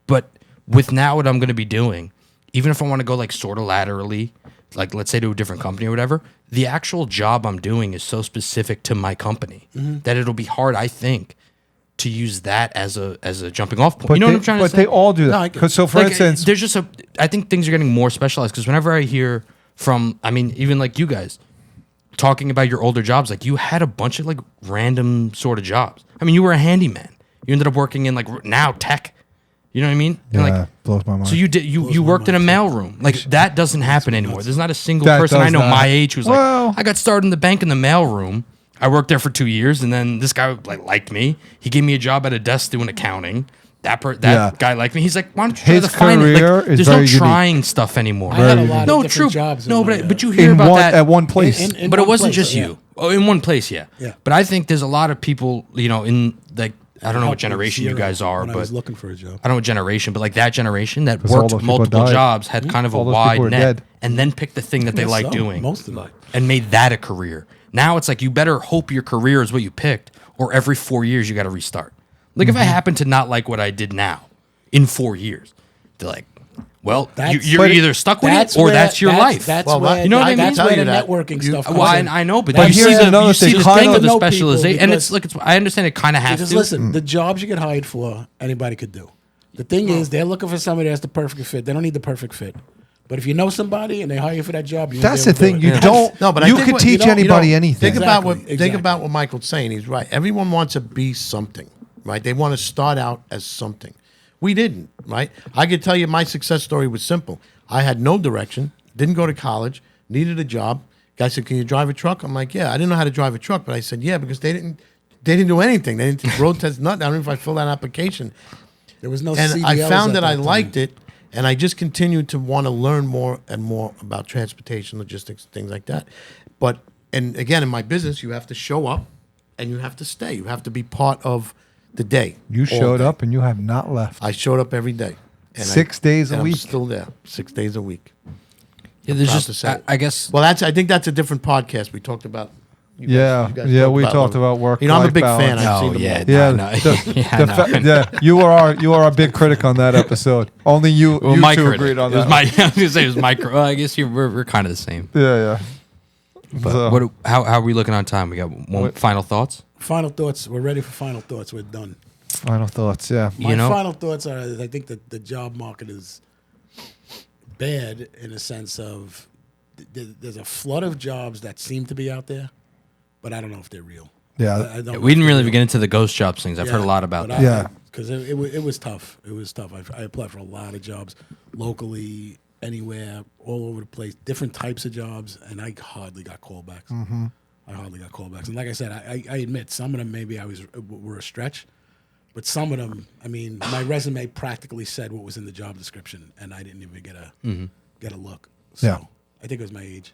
Speaker 1: But with now what I'm going to be doing, even if I want to go like sort of laterally, like let's say to a different company or whatever, the actual job I'm doing is so specific to my company that it'll be hard, I think, to use that as a jumping off point.
Speaker 3: but
Speaker 1: You know
Speaker 3: they,
Speaker 1: what I'm trying to
Speaker 3: but
Speaker 1: say?
Speaker 3: they all do
Speaker 2: No,
Speaker 3: that.
Speaker 2: I get
Speaker 3: 'Cause so, for
Speaker 1: Like,
Speaker 3: instance,
Speaker 1: there's just I think things are getting more specialized because whenever I hear from, I mean, even like you guys talking about your older jobs, like you had a bunch of like random sort of jobs. I mean, you were a handyman. You ended up working in like now tech. You know what I mean? And
Speaker 3: yeah,
Speaker 1: like,
Speaker 3: blows my mind.
Speaker 1: so you worked in a mailroom. Like that doesn't happen anymore. There's not a single
Speaker 3: That
Speaker 1: person I
Speaker 3: does
Speaker 1: know
Speaker 3: not.
Speaker 1: my age who's
Speaker 3: Well-
Speaker 1: like, I got started in the bank in the mailroom. I worked there for 2 years, and then this guy like liked me. He gave me a job at a desk doing accounting. That
Speaker 3: Yeah.
Speaker 1: guy liked me. He's like, why don't you try
Speaker 3: His
Speaker 1: the finance?
Speaker 3: career
Speaker 1: Like,
Speaker 3: is
Speaker 1: there's
Speaker 3: very
Speaker 1: no
Speaker 3: unique.
Speaker 1: trying stuff anymore.
Speaker 2: I had a
Speaker 3: Very
Speaker 2: lot
Speaker 1: no,
Speaker 2: of different
Speaker 1: true.
Speaker 2: jobs.
Speaker 1: No,
Speaker 2: in my,
Speaker 1: but you hear
Speaker 3: in
Speaker 1: about
Speaker 3: one
Speaker 1: that
Speaker 3: at one place.
Speaker 2: in
Speaker 1: but it
Speaker 2: one
Speaker 1: wasn't
Speaker 2: place,
Speaker 1: just
Speaker 2: yeah.
Speaker 1: you. Oh, in one place, yeah.
Speaker 2: Yeah.
Speaker 1: But I think there's a lot of people, in like I don't know what
Speaker 2: Helped with
Speaker 1: generation you
Speaker 2: Zero
Speaker 1: guys are,
Speaker 2: when I
Speaker 1: but
Speaker 2: was looking for a job.
Speaker 1: I don't know what generation, but like that generation that
Speaker 3: 'Cause all
Speaker 1: worked
Speaker 3: those people
Speaker 1: multiple
Speaker 3: died.
Speaker 1: jobs had kind of a
Speaker 3: All those
Speaker 1: wide
Speaker 3: people are
Speaker 1: net
Speaker 3: dead.
Speaker 1: and then picked the thing that they
Speaker 2: Guess
Speaker 1: like
Speaker 2: so.
Speaker 1: doing
Speaker 2: Most of it.
Speaker 1: and made that a career. Now it's like you better hope your career is what you picked, or every 4 years you got to restart. Like if I happen to not like what I did now in 4 years, they're like, well,
Speaker 2: That's-
Speaker 1: you're
Speaker 3: but
Speaker 1: either stuck with it or
Speaker 2: where-
Speaker 1: that's your life.
Speaker 2: That's
Speaker 4: Well,
Speaker 2: where,
Speaker 4: you know what I mean?
Speaker 2: That's
Speaker 4: Tell
Speaker 2: where
Speaker 4: you
Speaker 2: the
Speaker 4: that.
Speaker 2: networking
Speaker 4: You-
Speaker 2: stuff comes
Speaker 1: Well,
Speaker 2: in.
Speaker 1: I know, but
Speaker 3: But
Speaker 1: you see
Speaker 3: here's
Speaker 1: the
Speaker 3: another
Speaker 1: you see
Speaker 3: thing,
Speaker 1: the
Speaker 3: kind
Speaker 1: thing
Speaker 3: of-
Speaker 1: of the
Speaker 2: know people
Speaker 1: specialization, and it's
Speaker 2: because-
Speaker 1: like I understand it kind of has
Speaker 2: Because
Speaker 1: to.
Speaker 2: listen, the jobs you get hired for, anybody could do. The thing is, they're looking for somebody that's the perfect fit. They don't need the perfect fit. But if you know somebody and they hire you for that job, you're
Speaker 3: That's the thing. You
Speaker 1: Yeah.
Speaker 3: don't.
Speaker 4: No, but I
Speaker 3: you
Speaker 4: think
Speaker 3: could
Speaker 4: what-
Speaker 3: teach
Speaker 4: you know-
Speaker 3: anybody anything.
Speaker 4: Think about what
Speaker 2: Exactly,
Speaker 4: think
Speaker 2: exactly.
Speaker 4: about what Michael's saying. He's right. Everyone wants to be something, right? They want to start out as something. We didn't, right? I could tell you my success story was simple. I had no direction, didn't go to college, needed a job. Guy said, "Can you drive a truck?" I'm like, "Yeah." I didn't know how to drive a truck, but I said, "Yeah," because they didn't do anything. They didn't road test nothing. I don't know if I filled out an application.
Speaker 2: There was no
Speaker 4: And I
Speaker 2: CDLs
Speaker 4: found
Speaker 2: at
Speaker 4: that I
Speaker 2: time.
Speaker 4: liked it, And I just continue to want to learn more and more about transportation, logistics, things like that. But, and again, in my business, you have to show up and you have to stay. You have to be part of the day.
Speaker 3: You
Speaker 4: all
Speaker 3: showed
Speaker 4: day.
Speaker 3: up and you have not left.
Speaker 4: I showed up every day. And
Speaker 3: 6 days a
Speaker 4: and
Speaker 3: week.
Speaker 4: I'm still there, 6 days a week.
Speaker 1: Yeah, there's
Speaker 4: Proud
Speaker 1: just
Speaker 4: to say.
Speaker 1: I guess
Speaker 4: Well, I think that's a different podcast. We talked about. you
Speaker 3: Yeah, we talked about
Speaker 4: You know, I'm a big fan.
Speaker 3: work-life
Speaker 4: I've
Speaker 1: Oh,
Speaker 4: seen them
Speaker 1: yeah.
Speaker 4: all.
Speaker 3: Yeah,
Speaker 1: I know.
Speaker 3: the-
Speaker 1: Yeah, I
Speaker 3: the
Speaker 1: know.
Speaker 3: yeah, you are a big critic on that episode. Only you,
Speaker 1: well,
Speaker 3: you
Speaker 1: my
Speaker 3: two
Speaker 1: critic.
Speaker 3: agreed on
Speaker 1: It was
Speaker 3: that.
Speaker 1: my, I was gonna say it was my. Well, I guess we're kind of the same.
Speaker 3: Yeah.
Speaker 1: But
Speaker 3: So-
Speaker 1: how are we looking on time? We got one final thoughts.
Speaker 2: Final thoughts. We're ready for final thoughts. We're done.
Speaker 3: Final thoughts. Yeah.
Speaker 2: My
Speaker 1: You know?
Speaker 2: final thoughts are: I think that the job market is bad in a sense of there's a flood of jobs that seem to be out there, but I don't know if they're real.
Speaker 3: Yeah.
Speaker 2: I don't know
Speaker 1: We
Speaker 2: if
Speaker 1: didn't
Speaker 2: they're
Speaker 1: really
Speaker 2: real.
Speaker 1: get into the ghost jobs things. I've heard a lot about that.
Speaker 3: Yeah.
Speaker 2: because it was tough. It was tough. I applied for a lot of jobs locally, anywhere, all over the place, different types of jobs, and I hardly got callbacks.
Speaker 3: Mm-hmm.
Speaker 2: I hardly got callbacks, and like I said, I admit some of them maybe were a stretch, but some of them, I mean, my resume practically said what was in the job description, and I didn't even get a look. So
Speaker 3: Yeah.
Speaker 2: I think it was my age.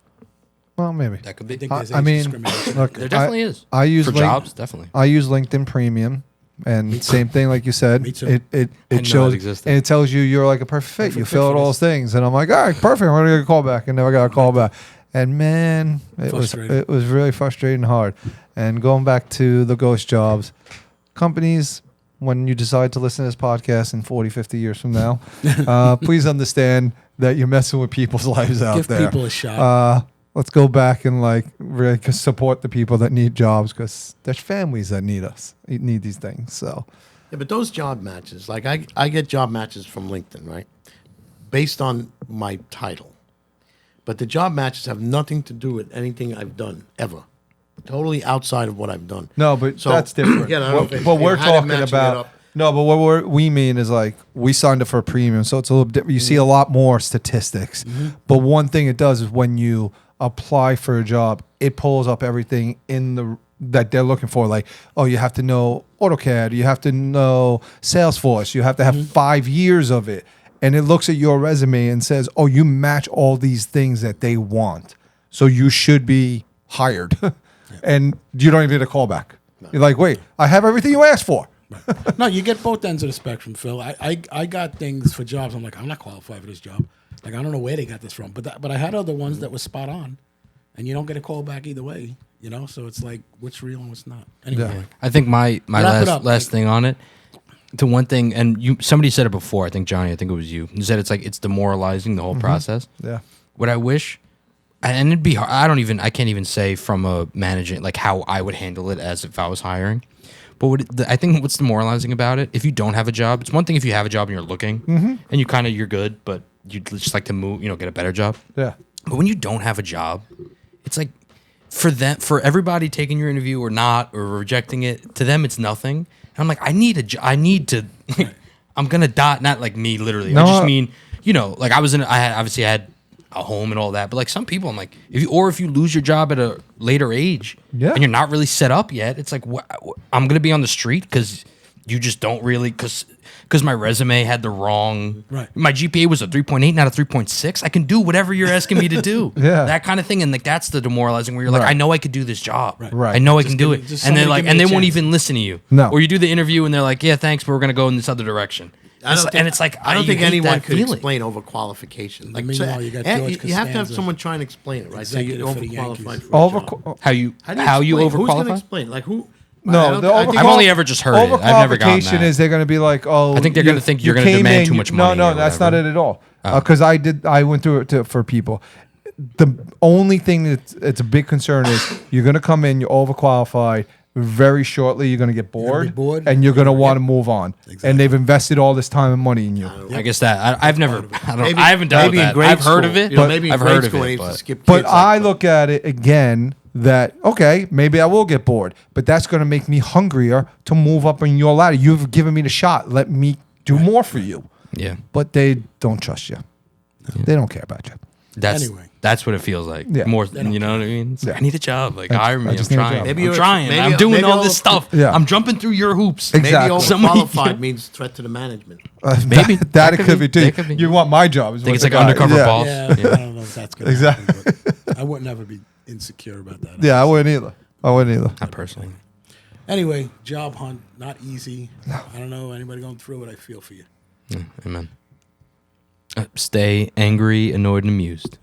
Speaker 3: Well, maybe.
Speaker 1: That could
Speaker 2: I
Speaker 1: be.
Speaker 2: think there's
Speaker 3: I
Speaker 2: age
Speaker 3: mean,
Speaker 2: discrimination.
Speaker 3: look,
Speaker 1: There definitely is.
Speaker 3: I use
Speaker 1: for jobs, definitely.
Speaker 3: I use LinkedIn Premium, and same thing like you said.
Speaker 2: Me too.
Speaker 3: It
Speaker 1: didn't know
Speaker 3: shows
Speaker 1: it existed.
Speaker 3: and it tells you you're like a perfect fit. You
Speaker 2: Perfect
Speaker 3: fill
Speaker 2: fit
Speaker 3: out
Speaker 2: for
Speaker 3: all
Speaker 2: this.
Speaker 3: those things, and I'm like, all right, perfect. I'm gonna get a call back, and never got a call back. And man,
Speaker 2: Frustrating.
Speaker 3: it was really frustrating and hard. And going back to the ghost jobs, companies, when you decide to listen to this podcast in 40, 50 years from now, please understand that you're messing with people's lives out
Speaker 2: Give
Speaker 3: there.
Speaker 2: people a shot.
Speaker 3: Let's go back and like really support the people that need jobs, because there's families that need these things. So
Speaker 4: Yeah, but those job matches, like I get job matches from LinkedIn, right? Based on my title. But the job matches have nothing to do with anything I've done ever. Totally outside of what I've done.
Speaker 3: no, but
Speaker 4: So-
Speaker 3: that's different.
Speaker 4: Yeah, I don't know if
Speaker 3: But
Speaker 4: it-
Speaker 3: what
Speaker 4: you
Speaker 3: we're
Speaker 4: had it
Speaker 3: talking
Speaker 4: matching it
Speaker 3: about.
Speaker 4: up.
Speaker 3: No, but what we mean is like we signed up for a premium, so it's a little different. You see a lot more statistics. But one thing it does is when you apply for a job, it pulls up everything in the that they're looking for. Like, oh, you have to know AutoCAD, you have to know Salesforce, you have to have 5 years of it, and it looks at your resume and says, oh, you match all these things that they want, so you should be hired, and you don't even get a call back. You're like, wait, I have everything you asked for.
Speaker 2: No, you get both ends of the spectrum, Phil. I got things for jobs. I'm like, I'm not qualified for this job. Like, I don't know where they got this from. But I had other ones that were spot on, and you don't get a call back either way. You know, so it's like what's real and what's not. Anyway,
Speaker 3: Yeah.
Speaker 1: I think my
Speaker 2: Wrap it up,
Speaker 1: last
Speaker 2: Mike.
Speaker 1: thing on it. The one thing, and somebody said it before. I think Johnny. I think it was you. You said it's demoralizing the whole process.
Speaker 3: Yeah.
Speaker 1: What I wish, and it'd be hard. I can't even say from a managing like how I would handle it as if I was hiring. But I think what's demoralizing about it, if you don't have a job, it's one thing if you have a job and you're looking and you're good, but you'd just like to move, get a better job.
Speaker 3: Yeah.
Speaker 1: But when you don't have a job, it's like for everybody taking your interview or not or rejecting it, to them it's nothing. And I'm like, I need to. Like, I'm gonna die. Not like me, literally.
Speaker 3: No,
Speaker 1: I just mean, like I had a home and all that. But like some people, I'm like, if you lose your job at a later age,
Speaker 3: Yeah.
Speaker 1: and you're not really set up yet, it's like I'm gonna be on the street because you just don't really because my resume had the wrong.
Speaker 2: Right.
Speaker 1: My GPA was a 3.8, not a 3.6. I can do whatever you're asking me to do.
Speaker 3: Yeah.
Speaker 1: That kind of thing, and like that's the demoralizing where you're like,
Speaker 3: Right.
Speaker 1: I know I could do this job.
Speaker 3: Right.
Speaker 1: I know I
Speaker 2: Just
Speaker 1: can do
Speaker 2: give
Speaker 1: it,
Speaker 2: me- just
Speaker 1: and they're
Speaker 2: somebody
Speaker 1: like,
Speaker 2: give
Speaker 1: and
Speaker 2: me
Speaker 1: they
Speaker 2: a
Speaker 1: won't
Speaker 2: chance.
Speaker 1: even listen to you.
Speaker 3: No.
Speaker 1: Or you do the interview and they're like, yeah, thanks, but we're gonna go in this other direction.
Speaker 4: I don't think,
Speaker 1: And it's like
Speaker 4: I don't
Speaker 1: you
Speaker 4: think
Speaker 1: hate
Speaker 4: anyone
Speaker 1: that
Speaker 4: could
Speaker 1: feeling.
Speaker 4: explain overqualification. Like,
Speaker 2: meanwhile, you got
Speaker 4: and
Speaker 2: George
Speaker 4: you have to have
Speaker 2: Costanza,
Speaker 4: someone try and explain it, right? So you're
Speaker 2: executive for the
Speaker 4: overqualified
Speaker 2: Yankees.
Speaker 4: for a job.
Speaker 1: How you
Speaker 4: How do you explain? Who's going to
Speaker 1: overqualified?
Speaker 4: explain? Like who?
Speaker 3: No,
Speaker 4: I don't-
Speaker 3: the
Speaker 4: I think-
Speaker 1: I've only ever just heard it. I've never gotten
Speaker 3: overqualification
Speaker 1: that.
Speaker 3: is they're going to be like, oh,
Speaker 1: I think they're gonna think you're
Speaker 3: you
Speaker 1: gonna
Speaker 3: came
Speaker 1: demand
Speaker 3: in,
Speaker 1: too
Speaker 3: you-
Speaker 1: much money
Speaker 3: No,
Speaker 1: or
Speaker 3: that's not it
Speaker 1: whatever.
Speaker 3: at all. Because I went through it for people. The only thing it's a big concern is you're going to come in, you're overqualified. Very shortly, you're going to get bored,
Speaker 2: be bored.
Speaker 3: and you're going to want to move on.
Speaker 2: Exactly.
Speaker 3: And they've invested all this time and money in you.
Speaker 1: I guess that I've never. I don't.
Speaker 4: Maybe-
Speaker 1: I haven't done
Speaker 4: maybe in
Speaker 1: that.
Speaker 4: grade
Speaker 1: I've heard
Speaker 4: school,
Speaker 1: of it.
Speaker 4: you know, maybe in
Speaker 1: I've
Speaker 4: grade
Speaker 1: heard of
Speaker 4: school when
Speaker 1: it.
Speaker 4: you used to
Speaker 1: But
Speaker 4: skip
Speaker 3: But
Speaker 4: kids like
Speaker 3: I
Speaker 4: that.
Speaker 3: look at it again that, okay, maybe I will get bored, but that's going to make me hungrier to move up on your ladder. You've given me the shot. Let me do more for you.
Speaker 1: yeah.
Speaker 3: But they don't trust you. They don't care about you.
Speaker 1: That's what it feels like.
Speaker 3: Yeah.
Speaker 1: More,
Speaker 2: don't
Speaker 1: you know what I mean? It's like,
Speaker 3: Yeah.
Speaker 1: I need a job. Like hire me.
Speaker 3: I
Speaker 1: I'm
Speaker 3: just need a
Speaker 1: trying.
Speaker 3: job.
Speaker 4: Maybe
Speaker 1: I'm
Speaker 4: you're-
Speaker 1: trying.
Speaker 4: maybe-
Speaker 1: I'm doing
Speaker 4: maybe
Speaker 1: all
Speaker 4: all-
Speaker 1: this stuff.
Speaker 3: Yeah.
Speaker 1: I'm jumping through your hoops.
Speaker 3: Exactly.
Speaker 4: Maybe
Speaker 1: Somebody-
Speaker 4: overqualified means threat to the management.
Speaker 1: Maybe.
Speaker 3: that,
Speaker 1: That
Speaker 3: it
Speaker 1: could
Speaker 3: could
Speaker 1: be.
Speaker 3: be
Speaker 1: That
Speaker 3: too.
Speaker 1: could be.
Speaker 3: You want my job? Is
Speaker 1: Think
Speaker 3: what
Speaker 1: it's
Speaker 3: the
Speaker 1: like
Speaker 3: guy-
Speaker 1: undercover
Speaker 3: yeah.
Speaker 1: boss.
Speaker 2: Yeah, I don't know if that's gonna
Speaker 3: Exactly.
Speaker 2: happen, but I would never be insecure about that.
Speaker 3: Yeah, I wouldn't either.
Speaker 1: Not personally.
Speaker 2: Anyway, job hunt, not easy. I don't know anybody going through it. I feel for you.
Speaker 1: Amen. Stay angry, annoyed, and amused.